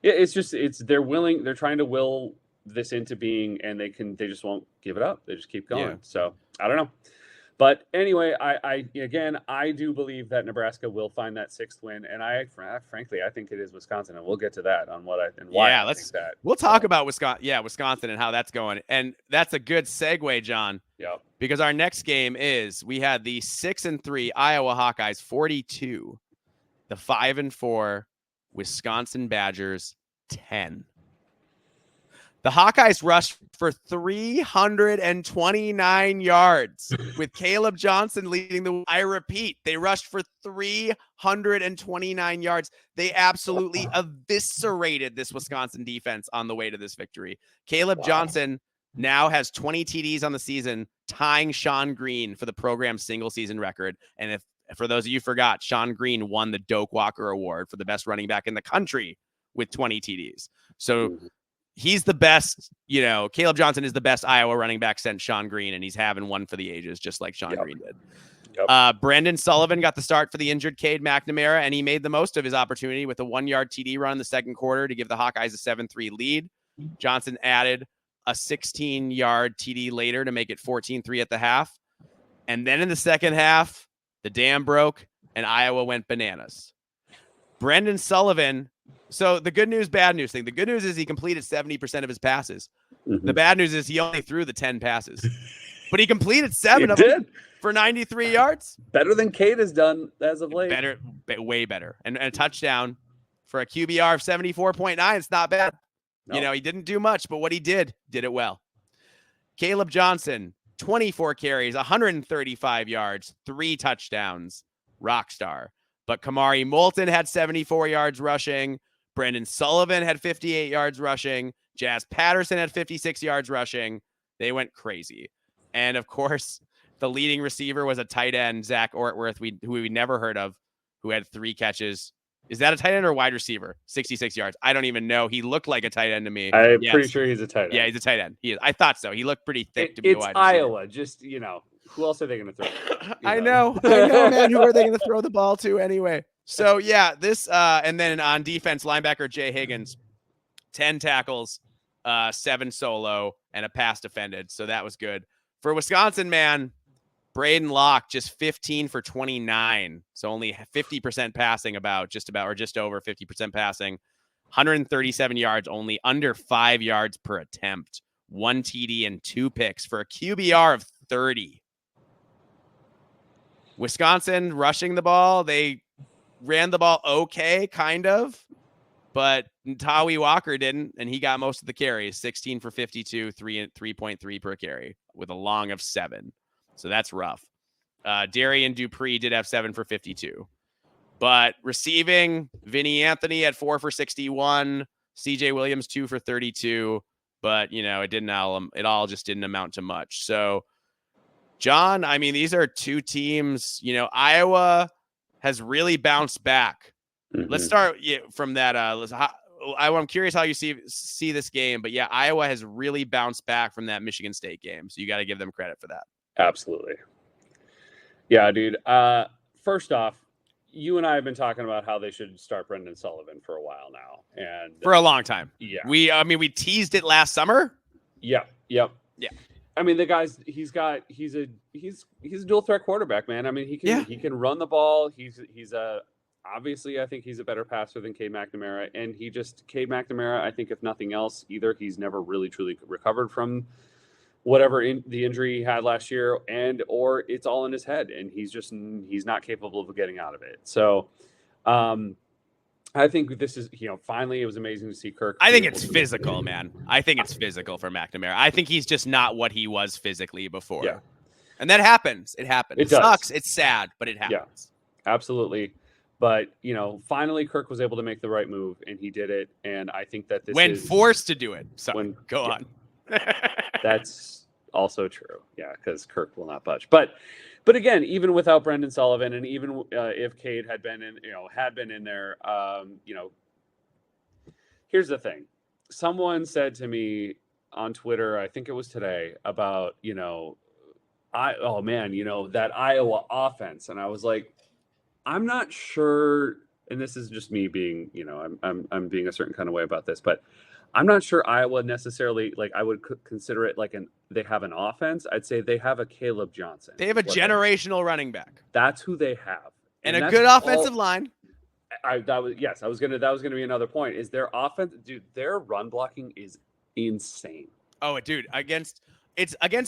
Yeah, they're trying to will this into being, and they just won't give it up. They just keep going. So I don't know. But anyway, I do believe that Nebraska will find that sixth win, and frankly, I think it is Wisconsin, and we'll get to that on why I think that. We'll talk about Wisconsin and how that's going, and that's a good segue, John. Yeah. Because our next game we had the 6-3 Iowa Hawkeyes 42, the 5-4 Wisconsin Badgers 10. The Hawkeyes rushed for 329 yards with Caleb Johnson leading the. I repeat, they rushed for 329 yards. They absolutely eviscerated this Wisconsin defense on the way to this victory. Caleb Johnson now has 20 TDs on the season, tying Sean Green for the program's single season record. And for those of you who forgot, Sean Green won the Doak Walker Award for the best running back in the country with 20 TDs. So he's the best, Caleb Johnson is the best Iowa running back since Sean Green, and he's having one for the ages, just like Sean Green did. Yep. Brandon Sullivan got the start for the injured Cade McNamara, and he made the most of his opportunity with a 1-yard TD run in the second quarter to give the Hawkeyes a 7-3 lead. Johnson added a 16-yard TD later to make it 14-3 at the half. And then in the second half, the dam broke, and Iowa went bananas. Brendan Sullivan. So the good news, bad news thing. The good news is he completed 70% of his passes. Mm-hmm. The bad news is he only threw the 10 passes. But he completed 7 of them for 93 yards. Better than Cade has done as of late. Way better. And a touchdown for a QBR of 74.9. It's not bad. No. He didn't do much, but what he did it well. Caleb Johnson, 24 carries, 135 yards, 3 touchdowns. Rock star. But Kamari Moulton had 74 yards rushing. Brendan Sullivan had 58 yards rushing. Jazz Patterson had 56 yards rushing. They went crazy. And, of course, the leading receiver was a tight end, Zach Ortworth, who we never heard of, who had 3 catches. Is that a tight end or a wide receiver? 66 yards. I don't even know. He looked like a tight end to me. I'm pretty sure he's a tight end. Yeah, he's a tight end. He is. I thought so. He looked pretty thick to be a wide receiver. It's Iowa. Just, who else are they going to throw? I know, man. Who are they going to throw the ball to anyway? So, this and then on defense, linebacker Jay Higgins, 10 tackles, 7 solo, and a pass defended. So that was good. For Wisconsin, man, Braden Locke just 15 for 29. So only 50% passing just over 50% passing. 137 yards, only under 5 yards per attempt. 1 TD and 2 picks for a QBR of 30. Wisconsin rushing the ball. They ran the ball okay, kind of. But Tawi Walker didn't, and he got most of the carries, 16 for 52, 3.3 per carry with a long of 7. So that's rough. Darian Dupree did have 7 for 52. But receiving, Vinny Anthony at 4 for 61, CJ Williams 2 for 32. But, it all just didn't amount to much. So, John, I mean, these are two teams, Iowa has really bounced back. Mm-hmm. Let's start from that. I'm curious how you see this game, but yeah, Iowa has really bounced back from that Michigan State game. So you got to give them credit for that. Absolutely. Yeah, dude. First off, you and I have been talking about how they should start Brendan Sullivan for a while now, and for a long time. Yeah. We teased it last summer. Yeah. Yep. Yeah. I mean, the guy's he's a dual threat quarterback, man. I mean, he can run the ball. Obviously, I think he's a better passer than Cade McNamara, and Cade McNamara, I think if nothing else, either he's never really truly recovered from whatever the injury he had last year, or it's all in his head, and he's not capable of getting out of it. So, I think this is, finally it was amazing to see Kirk. I think it's physical, man. I think it's physical for McNamara. I think he's just not what he was physically before. Yeah. And that happens. It happens. It sucks. It's sad, but it happens. Yeah, absolutely. But, finally Kirk was able to make the right move, and he did it. And I think that when forced to do it. Sorry, go on. That's also true. Yeah, because Kirk will not budge. But again, even without Brendan Sullivan, and even if Cade had been in there, here's the thing. Someone said to me on Twitter, I think it was today, about that Iowa offense, and I was like, I'm not sure, and this is just me being, I'm being a certain kind of way about this, but I'm not sure Iowa necessarily, I would consider it they have an offense. I'd say they have a Caleb Johnson. They have a generational running back. That's who they have. And a good offensive line. That was gonna be another point. Is their offense, dude, their run blocking is insane. Oh, dude, against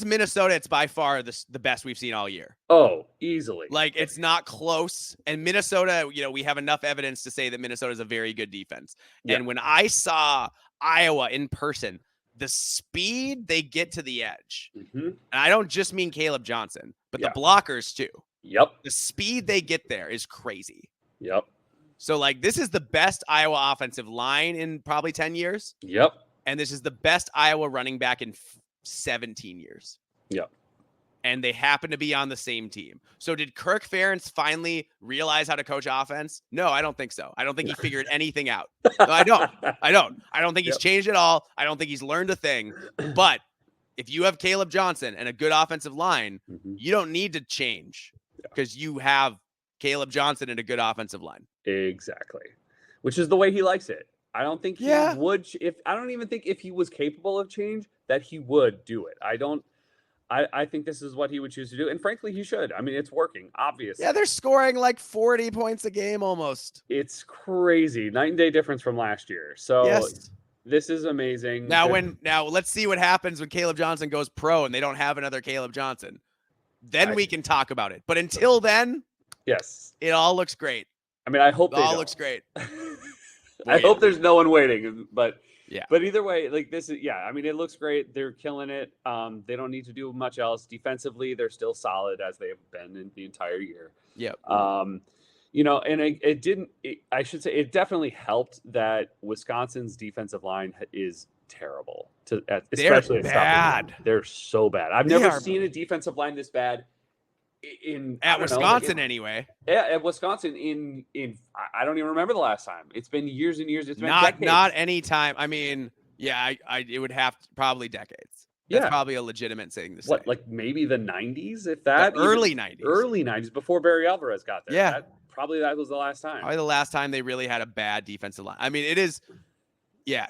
Minnesota, it's by far the best we've seen all year. Oh, easily. It's not close. And Minnesota, we have enough evidence to say that Minnesota is a very good defense. Yeah. And when I saw Iowa in person, the speed they get to the edge, and I don't just mean Caleb Johnson, but the blockers too. Yep. The speed they get there is crazy. Yep. So, this is the best Iowa offensive line in probably 10 years. Yep. And this is the best Iowa running back in 17 years. Yep. And they happen to be on the same team. So did Kirk Ferentz finally realize how to coach offense? No, I don't think so. I don't think he figured anything out. No, I don't. I don't think he's changed at all. I don't think he's learned a thing. But if you have Caleb Johnson and a good offensive line, you don't need to change because you have Caleb Johnson and a good offensive line. Exactly. Which is the way he likes it. I don't think he would. I don't even think if he was capable of change that he would do it. I think this is what he would choose to do. And frankly, he should. I mean, it's working, obviously. Yeah, they're scoring 40 points a game almost. It's crazy. Night and day difference from last year. So this is amazing. Now let's see what happens when Caleb Johnson goes pro and they don't have another Caleb Johnson. Then we can talk about it. But until then, it all looks great. I mean, I hope it all looks great. I hope there's no one waiting, but either way, this is, I mean, it looks great. They're killing it. They don't need to do much else defensively. They're still solid as they have been in the entire year. Yep. And I should say it definitely helped that Wisconsin's defensive line is terrible especially they're bad. They're so bad. I've never seen a defensive line this bad. At Wisconsin, anyway. Yeah, at Wisconsin in I don't even remember the last time. It's been years and years. It's been decades. Not any time. I mean, it would have to, probably decades. That's probably a legitimate thing to say. What, maybe the 90s, if that? Early 90s. Early 90s, before Barry Alvarez got there. Yeah. That was the last time. Probably the last time they really had a bad defensive line. I mean, it is. Yeah,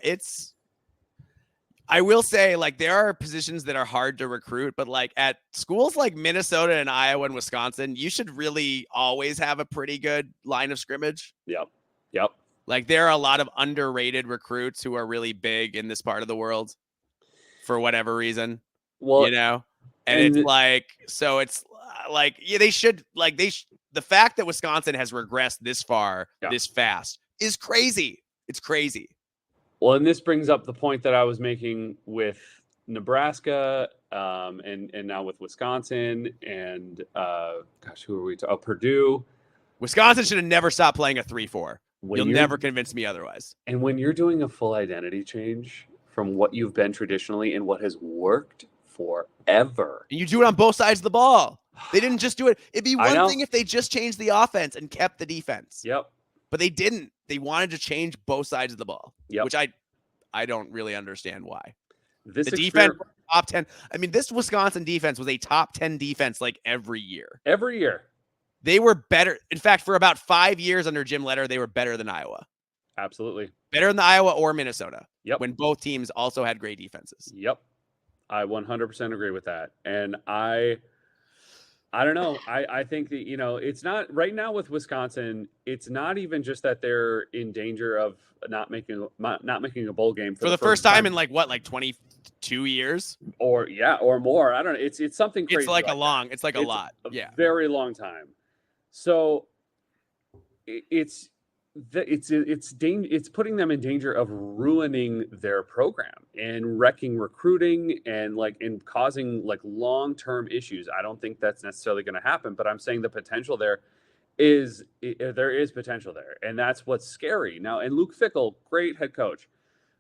I will say, like, there are positions that are hard to recruit, but like at schools like Minnesota and Iowa and Wisconsin, you should really always have a pretty good line of scrimmage. Yep. Like, there are a lot of underrated recruits who are really big in this part of the world for whatever reason, Well, and it's like, so it's like, yeah, they should, like, the fact that Wisconsin has regressed this far, this fast is crazy. It's crazy. Well, and this brings up the point that I was making with Nebraska, and now with Wisconsin, and who are we? Purdue. Wisconsin should have never stopped playing a 3-4. You'll never convince me otherwise. And when you're doing a full identity change from what you've been traditionally and what has worked forever, and you do it on both sides of the ball. They didn't just do it. It'd be one thing if they just changed the offense and kept the defense. Yep. But they didn't. They wanted to change both sides of the ball, yep. which I don't really understand why. The defense, top 10. I mean, this Wisconsin defense was a top 10 defense like every year. Every year. They were better. In fact, for about 5 years under Jim Letter, they were better than Iowa. Absolutely. Better than Iowa or Minnesota. Yep. When both teams also had great defenses. Yep. I 100% agree with that. And I don't know. I think that, it's not right now with Wisconsin. It's not even just that they're in danger of not making a bowl game for the first time in like 22 years or more. I don't know. It's something crazy. It's like a lot. Yeah. Very long time. So it's putting them in danger of ruining their program and wrecking recruiting and causing long-term issues. I don't think that's necessarily going to happen, but I'm saying the potential there is potential there. And that's what's scary now. And Luke Fickell, great head coach.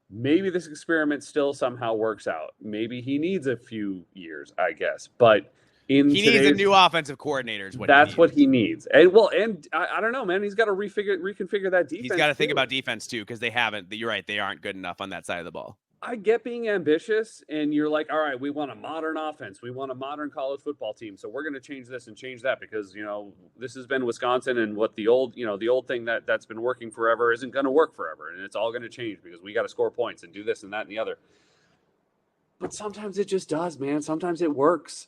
Maybe this experiment still somehow works out. Maybe he needs a few years, I guess, but he needs a new offensive coordinator. That's what he needs. And I don't know, man. He's got to reconfigure that defense. He's got to think about defense too, because you're right. They aren't good enough on that side of the ball. I get being ambitious, and you're like, all right, we want a modern offense. We want a modern college football team. So we're going to change this and change that because, this has been Wisconsin, and what the old thing that's been working forever isn't going to work forever. And it's all going to change because we got to score points and do this and that and the other. But sometimes it just does, man. Sometimes it works.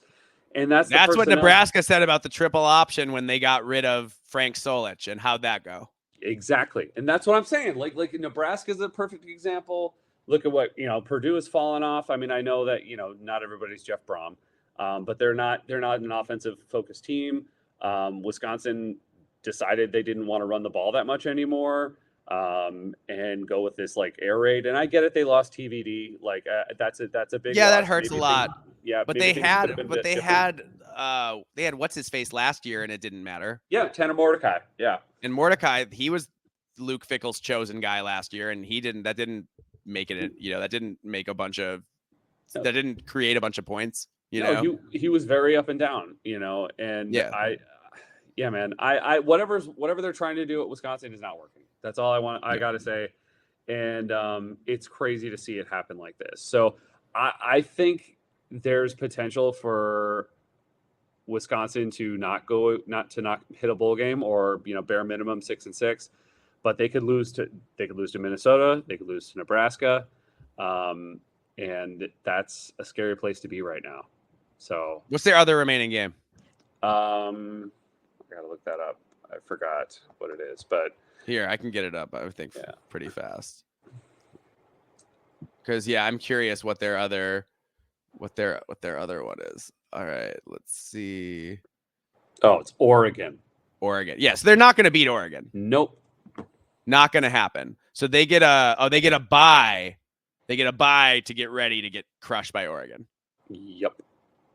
And that's what Nebraska said about the triple option when they got rid of Frank Solich, and how'd that go? Exactly. And that's what I'm saying. Like Nebraska is a perfect example. Look at what, Purdue has fallen off. I mean, I know that, not everybody's Jeff Brom, but they're not an offensive focused team. Wisconsin decided they didn't want to run the ball that much anymore, and go with this air raid. And I get it. They lost TVD. That's a big, that hurts a lot. But they had what's his face last year, and it didn't matter. Yeah, Tanner Mordecai. Yeah, and Mordecai, he was Luke Fickell's chosen guy last year, and that didn't make it. That didn't make that didn't create a bunch of points. He was very up and down. And man, whatever they're trying to do at Wisconsin is not working. That's all I want. I got to say, and it's crazy to see it happen like this. So I think there's potential for Wisconsin to not hit a bowl game, or bare minimum 6-6, but they could lose to Minnesota, they could lose to Nebraska, and that's a scary place to be right now. So what's their other remaining game? I gotta look that up. I forgot what it is, but here I can get it up. I would think pretty fast, because I'm curious what their other one is. All right, let's see. Oh, it's Oregon. Yes, they're not going to beat Oregon. Nope. Not going to happen. So they get a bye. They get a bye to get ready to get crushed by Oregon. Yep.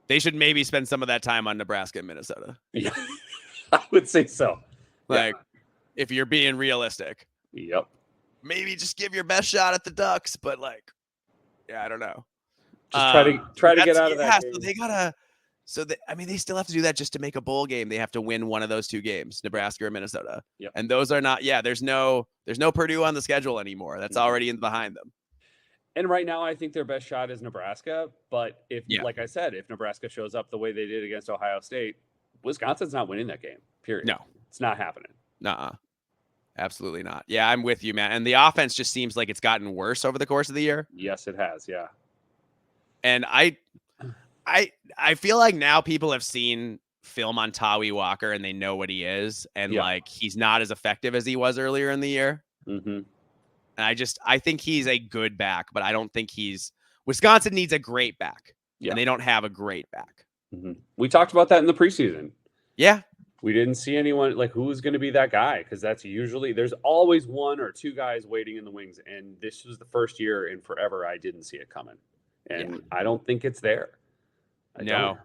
They should maybe spend some of that time on Nebraska and Minnesota. Yeah. I would say so. If you're being realistic. Yep. Maybe just give your best shot at the Ducks, but I don't know. Just try to get out of that game. So they gotta. They still have to do that just to make a bowl game. They have to win one of those two games, Nebraska or Minnesota. Yep. And those are not. Yeah, there's no Purdue on the schedule anymore. That's already behind them. And right now, I think their best shot is Nebraska. But like I said, if Nebraska shows up the way they did against Ohio State, Wisconsin's not winning that game. Period. No, it's not happening. Nuh-uh. Absolutely not. Yeah, I'm with you, man. And the offense just seems like it's gotten worse over the course of the year. Yes, it has. Yeah. And I feel like now people have seen film on Tawi Walker and they know what he is, and like he's not as effective as he was earlier in the year. Mm-hmm. And I think he's a good back, but I don't think Wisconsin needs a great back, and they don't have a great back. Mm-hmm. We talked about that in the preseason. Yeah. We didn't see anyone like who's going to be that guy, because that's usually there's always one or two guys waiting in the wings, and this was the first year in forever I didn't see it coming, and I don't think it's there. No,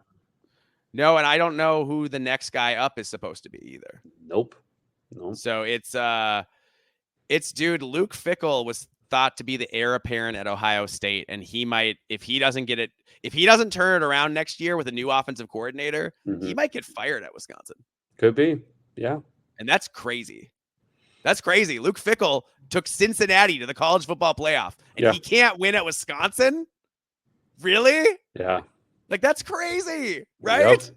and I don't know who the next guy up is supposed to be either. Nope. So it's dude, Luke Fickell was thought to be the heir apparent at Ohio State, and he might, if he doesn't turn it around next year with a new offensive coordinator, he might get fired at Wisconsin. Could be. Yeah. And that's crazy. That's crazy. Luke Fickell took Cincinnati to the college football playoff, and he can't win at Wisconsin? Really? Yeah. Like, that's crazy, right? Yep.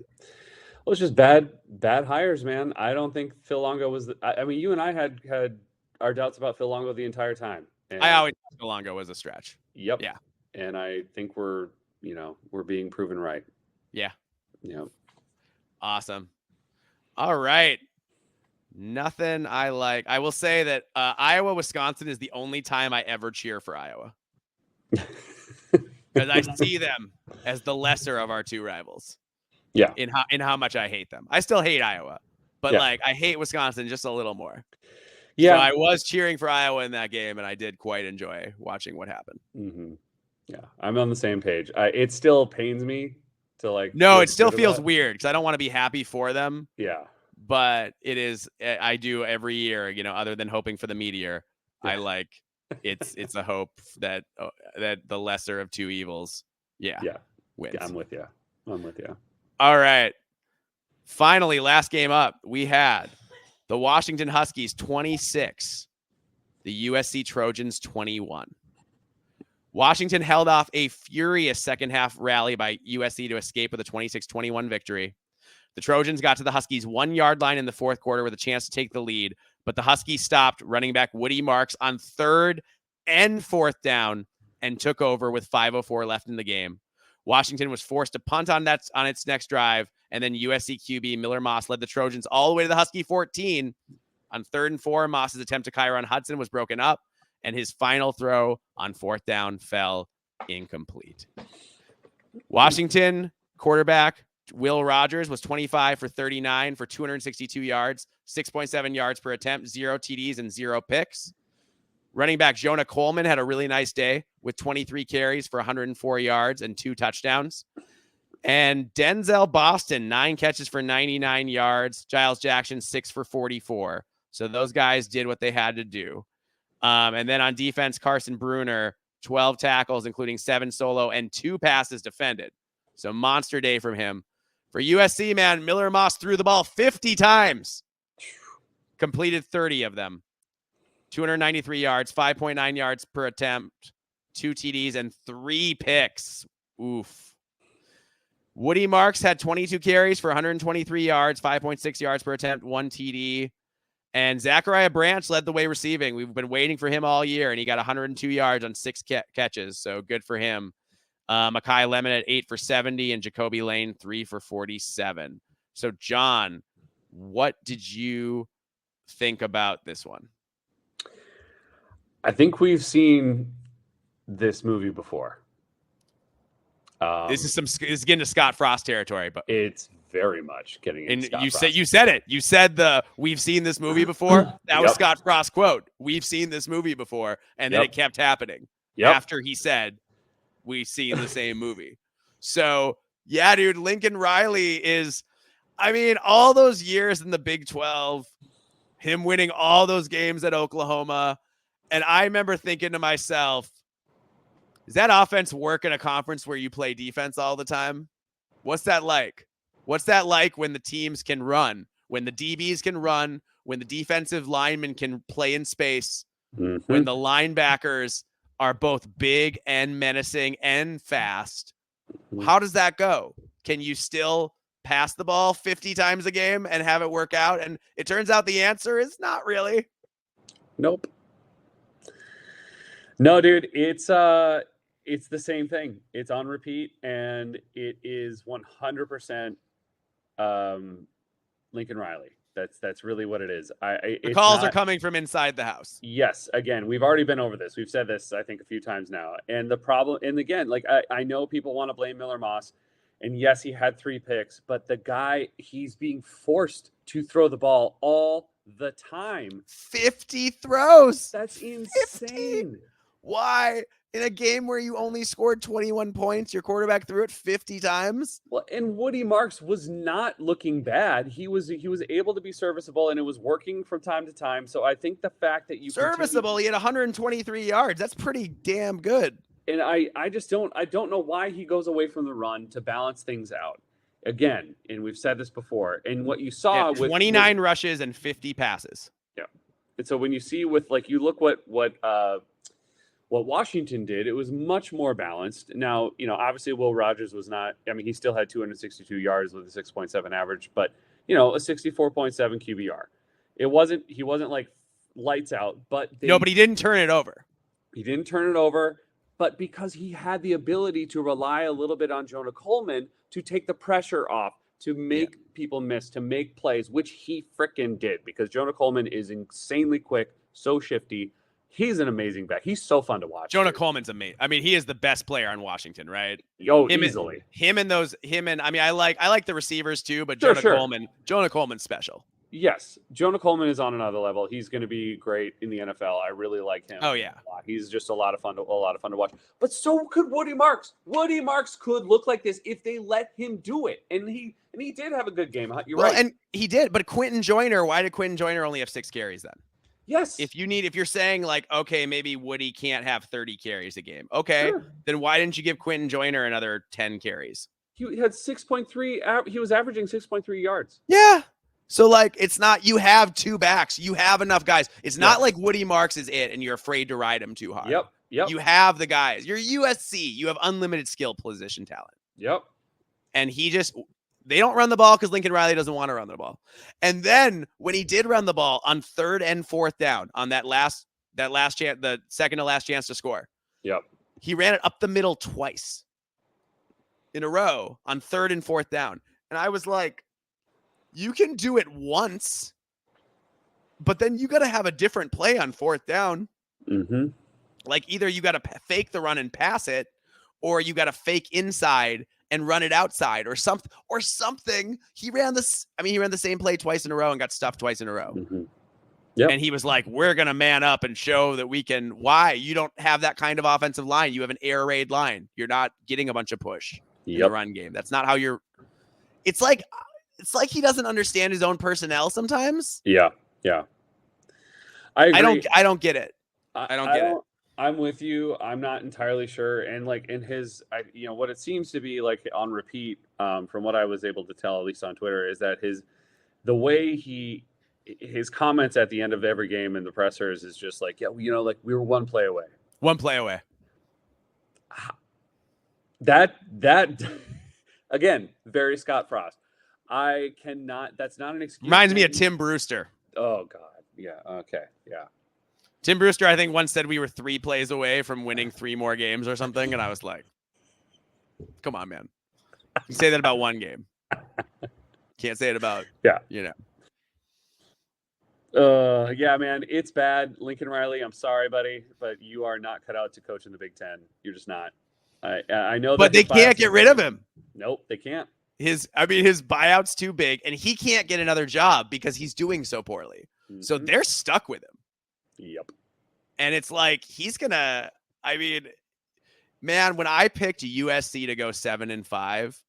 Well, it's just bad hires, man. I don't think Phil Longo was I mean, you and I had our doubts about Phil Longo the entire time. And I always thought Phil Longo was a stretch. Yep. Yeah. And I think we're being proven right. Yeah. Yeah. Awesome. All right. Nothing I like. I will say that Iowa, Wisconsin is the only time I ever cheer for Iowa. Because I see them as the lesser of our two rivals. Yeah. In how much I hate them. I still hate Iowa, but like I hate Wisconsin just a little more. Yeah. So I was cheering for Iowa in that game, and I did quite enjoy watching what happened. Mm-hmm. Yeah. I'm on the same page. It still pains me to like. No, it still feels weird because I don't want to be happy for them. Yeah. But it is, I do every year, other than hoping for the meteor. I like it's a hope that the lesser of two evils. Yeah. Wins. Yeah, I'm with you. All right. Finally, last game up, we had the Washington Huskies 26, the USC Trojans 21. Washington held off a furious second half rally by USC to escape with a 26-21 victory. The Trojans got to the Huskies 1 yard line in the fourth quarter with a chance to take the lead, but the Huskies stopped running back Woody Marks on 3rd and 4th down and took over with 5:04 left in the game. Washington was forced to punt on its next drive, and then USC QB Miller Moss led the Trojans all the way to the Husky 14. On 3rd and 4, Moss's attempt to Kyron Hudson was broken up, and his final throw on 4th down fell incomplete. Washington quarterback Will Rogers was 25 for 39 for 262 yards, 6.7 yards per attempt, 0 TDs, and 0 picks. Running back Jonah Coleman had a really nice day with 23 carries for 104 yards and 2 touchdowns. And Denzel Boston, 9 catches for 99 yards. Giles Jackson, 6 for 44. So those guys did what they had to do. And then on defense, Carson Bruner, 12 tackles, including 7 solo and 2 passes defended. So monster day from him. For USC, man, Miller Moss threw the ball 50 times. Completed 30 of them. 293 yards, 5.9 yards per attempt, 2 TDs, and 3 picks. Oof. Woody Marks had 22 carries for 123 yards, 5.6 yards per attempt, 1 TD. And Zachariah Branch led the way receiving. We've been waiting for him all year, and he got 102 yards on 6 catches, so good for him. Mekhi Lemon at 8 for 70, and Jacoby Lane 3 for 47. So, John, what did you think about this one? I think we've seen this movie before. This is getting to Scott Frost territory, but it's very much getting into Scott Frost. You said it. You said we've seen this movie before. That was Scott Frost's quote. We've seen this movie before, and then it kept happening after he said we've seen the same movie. So yeah, dude, Lincoln Riley is, I mean, all those years in the Big 12, him winning all those games at Oklahoma. And I remember thinking to myself, does that offense work in a conference where you play defense all the time? What's that like? What's that like when the teams can run, when the DBs can run, when the defensive linemen can play in space, when the linebackers are both big and menacing and fast? How does that go? Can you still pass the ball 50 times a game and have it work out? And it turns out the answer is not really. Nope. No, dude, it's the same thing. It's on repeat, and it is 100% Lincoln Riley. That's really what it is. The calls are coming from inside the house. Yes, again, we've already been over this. We've said this, I think, a few times now. And the problem, and again, like I know people want to blame Miller Moss, and yes, he had 3 picks, but the guy, he's being forced to throw the ball all the time. 50 throws. That's insane. 50? Why? In a game where you only scored 21 points, your quarterback threw it 50 times? Well, and Woody Marks was not looking bad. He was able to be serviceable, and it was working from time to time. So I think the fact that you serviceable, he had 123 yards. That's pretty damn good. And I don't know why he goes away from the run to balance things out. Again, and we've said this before, and what you saw with 29 rushes and 50 passes. Yeah. And so when you see with, like, you look what Washington did, it was much more balanced. Now, obviously Will Rogers was not, I mean, he still had 262 yards with a 6.7 average, but, a 64.7 QBR. He wasn't like lights out, but but he didn't turn it over. He didn't turn it over, but because he had the ability to rely a little bit on Jonah Coleman to take the pressure off, to make people miss, to make plays, which he frickin' did, because Jonah Coleman is insanely quick, so shifty. He's an amazing back. He's so fun to watch. Jonah Coleman's amazing. I mean, he is the best player on Washington, right? Easily. I like the receivers too, but Jonah Coleman's special. Yes, Jonah Coleman is on another level. He's going to be great in the NFL. I really like him. Oh yeah, he's just a lot of fun to watch. But so could Woody Marks. Woody Marks could look like this if they let him do it, and he did have a good game. You're right, and he did. But Quentin Joyner, why did Quentin Joyner only have 6 carries then? Yes. If you're saying like, okay, maybe Woody can't have 30 carries a game. Okay, sure. Then why didn't you give Quentin Joyner another 10 carries? He had 6.3. He was averaging 6.3 yards. Yeah. So, like, it's not, you have 2 backs. You have enough guys. It's not like Woody Marks is it and you're afraid to ride him too hard. Yep. You have the guys. You're USC. You have unlimited skill position talent. Yep. And they don't run the ball because Lincoln Riley doesn't want to run the ball. And then when he did run the ball on 3rd and 4th down on that last chance, the second to last chance to score. Yep. He ran it up the middle twice in a row on 3rd and 4th down. And I was like, you can do it once, but then you got to have a different play on 4th down. Mm-hmm. Like either you got to fake the run and pass it, or you got to fake inside and run it outside or something. He ran the same play twice in a row and got stuffed twice in a row. Mm-hmm. Yep. And he was like, we're going to man up and show that we can. Why? You don't have that kind of offensive line. You have an air raid line. You're not getting a bunch of push in the run game. That's not how it's like he doesn't understand his own personnel sometimes. Yeah. I agree. I don't get it. I don't get it. I'm with you. I'm not entirely sure. And like in his, what it seems to be like on repeat, from what I was able to tell, at least on Twitter, is that the way his comments at the end of every game in the pressers is just like, like we were one play away. One play away. That again, very Scott Frost. That's not an excuse. Reminds me of Tim Brewster. Oh God. Yeah. Okay. Yeah. Tim Brewster, I think, once said we were 3 plays away from winning 3 more games or something. And I was like, come on, man. You say that about one game. Can't say it about, yeah. Yeah, man, it's bad. Lincoln Riley, I'm sorry, buddy, but you are not cut out to coach in the Big Ten. You're just not. I know that. But they can't get rid of him. Nope, they can't. His buyout's too big, and he can't get another job because he's doing so poorly. Mm-hmm. So they're stuck with him. Yep. And it's like, man, when I picked USC to go 7-5,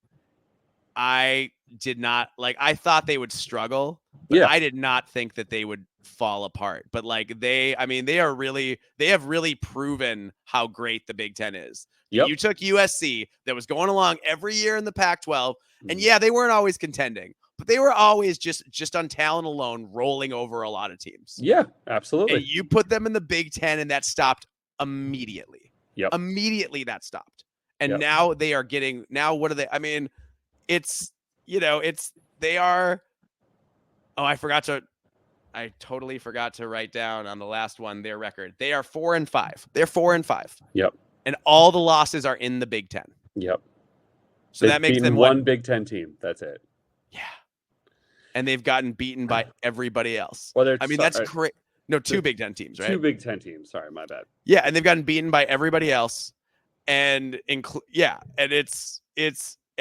I did not I thought they would struggle, but I did not think that they would fall apart. But they have really proven how great the Big Ten is. Yep. You took USC that was going along every year in the Pac-12, and they weren't always contending, but they were always just on talent alone rolling over a lot of teams. Yeah, absolutely. And you put them in the Big Ten, and that stopped immediately. Yep. Immediately that stopped. And now they are getting, what are they? I mean, they are, I forgot to I totally forgot to write down on the last one their record. They are 4-5. They're 4-5. Yep. And all the losses are in the Big Ten. Yep. So that makes them one Big Ten team. That's it. Yeah. And they've gotten beaten by everybody else. Well, I mean, that's great. No, 2 Big Ten teams, right? 2 Big Ten teams. Sorry, my bad. Yeah, and they've gotten beaten by everybody else. And and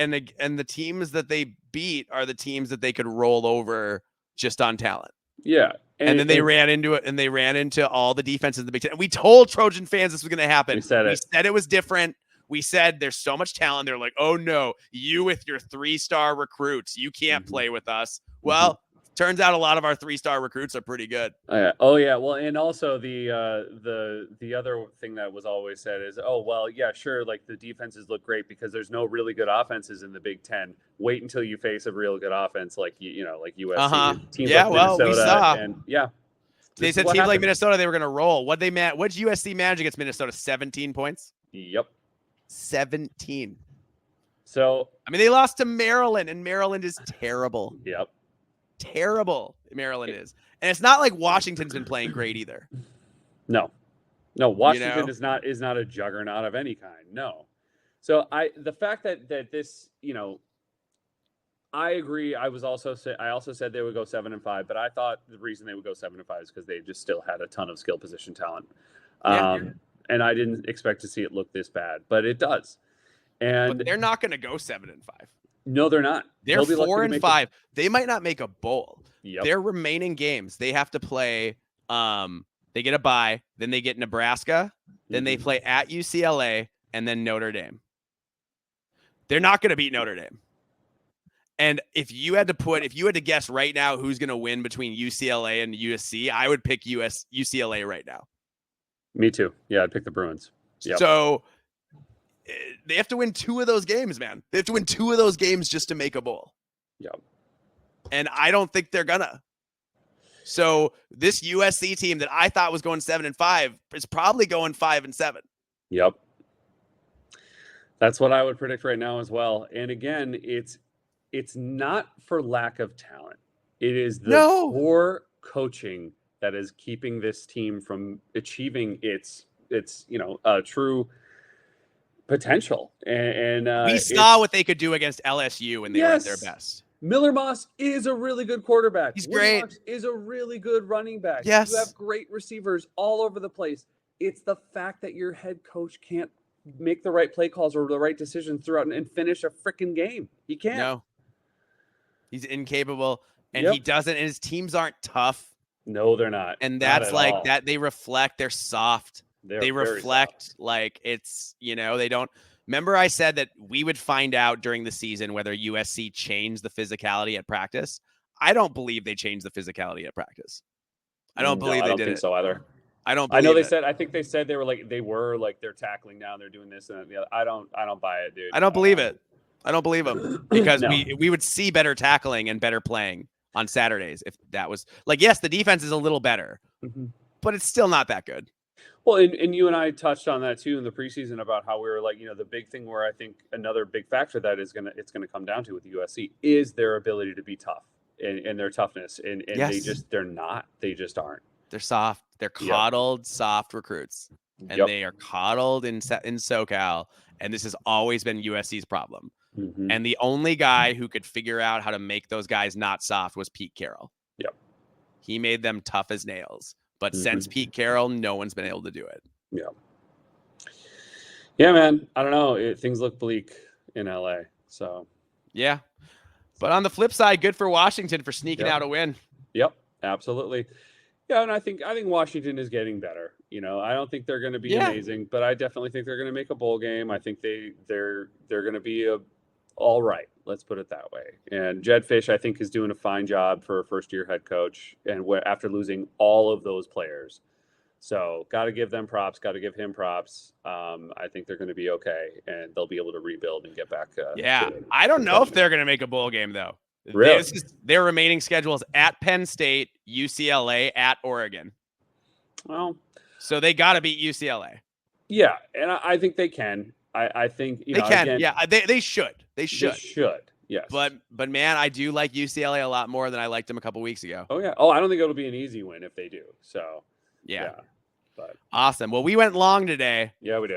the teams that they beat are the teams that they could roll over just on talent. Yeah. And then they ran into it, and they ran into all the defenses in the Big Ten. And we told Trojan fans this was going to happen. We said it was different. We said there's so much talent. They're like, oh no, you with your 3-star recruits, you can't play with us. Well, turns out a lot of our 3-star recruits are pretty good. Oh yeah. Well, and also the other thing that was always said is, oh well, yeah, sure, like the defenses look great because there's no really good offenses in the Big Ten. Wait until you face a real good offense like like USC, teams like Minnesota, we saw. and yeah. They said teams like Minnesota they were going to roll. What'd USC manage against Minnesota? 17 points. Yep. 17. So I mean, they lost to Maryland, and Maryland is terrible. Yep. Terrible. Maryland is, and it's not like Washington's been playing great either. No, Washington is not a juggernaut of any kind. No. So the fact that this, I agree. I also said they would go 7-5, but I thought the reason they would go 7-5 is because they just still had a ton of skill position talent. And I didn't expect to see it look this bad, but it does. But they're not going to go 7-5. No, they're not. They're 4-5. They might not make a bowl. Yep. Their remaining games, they have to play. They get a bye, then they get Nebraska, then they play at UCLA, and then Notre Dame. They're not going to beat Notre Dame. And if you had to guess right now who's going to win between UCLA and USC, I would pick UCLA right now. Me too. Yeah, I'd pick the Bruins. Yep. So they have to win 2 of those games, man. They have to win 2 of those games just to make a bowl. Yep. And I don't think they're gonna. So this USC team that I thought was going 7-5 is probably going 5-7. Yep. That's what I would predict right now as well. And again, it's not for lack of talent. It is the poor coaching that is keeping this team from achieving its true potential. And we saw what they could do against LSU when they were at their best. Miller Moss is a really good quarterback. He's great. Marks is a really good running back. Yes. You have great receivers all over the place. It's the fact that your head coach can't make the right play calls or the right decisions throughout and finish a freaking game. He can't. No. He's incapable, and he doesn't, and his teams aren't tough. No, they're not. And that's like all. That they reflect they're soft. They reflect soft. Like it's, they don't. Remember I said that we would find out during the season whether USC changed the physicality at practice. I don't believe they changed the phicality at practice. I don't believe they did. I don't think so either. I don't believe I think they said they were they're tackling now, they're doing this and that. I don't buy it, dude. I don't believe it. I don't believe them because we would see better tackling and better playing on Saturdays if that was yes, the defense is a little better, but it's still not that good. Well, and you and I touched on that too in the preseason about how we were the big thing where I think another big factor that it's gonna come down to with USC is their ability to be tough and their toughness. And they're not. They just aren't. They're soft. They're coddled, soft recruits. And they are coddled in SoCal. And this has always been USC's problem. And the only guy who could figure out how to make those guys not soft was Pete Carroll. Yep. He made them tough as nails. But since Pete Carroll, no one's been able to do it. Yeah. Yeah, man. I don't know. Things look bleak in LA. So. Yeah. But on the flip side, good for Washington for sneaking out a win. Yep. Absolutely. Yeah, and I think Washington is getting better. I don't think they're going to be amazing, but I definitely think they're going to make a bowl game. I think they're going to be all right. Let's put it that way. And Jed Fish, I think, is doing a fine job for a first-year head coach, and after losing all of those players, so got to give them props. Got to give him props. I think they're going to be okay, and they'll be able to rebuild and get back. I don't know if they're going to make a bowl game though. Really? Their remaining schedules at Penn State, UCLA, at Oregon. Well, so they got to beat UCLA. Yeah, and I think they can. I think they can. Again, they should. They should. Yes. But man, I do like UCLA a lot more than I liked them a couple weeks ago. Oh yeah. Oh, I don't think it'll be an easy win if they do. So Yeah. but Awesome. Well, we went long today. Yeah, we did.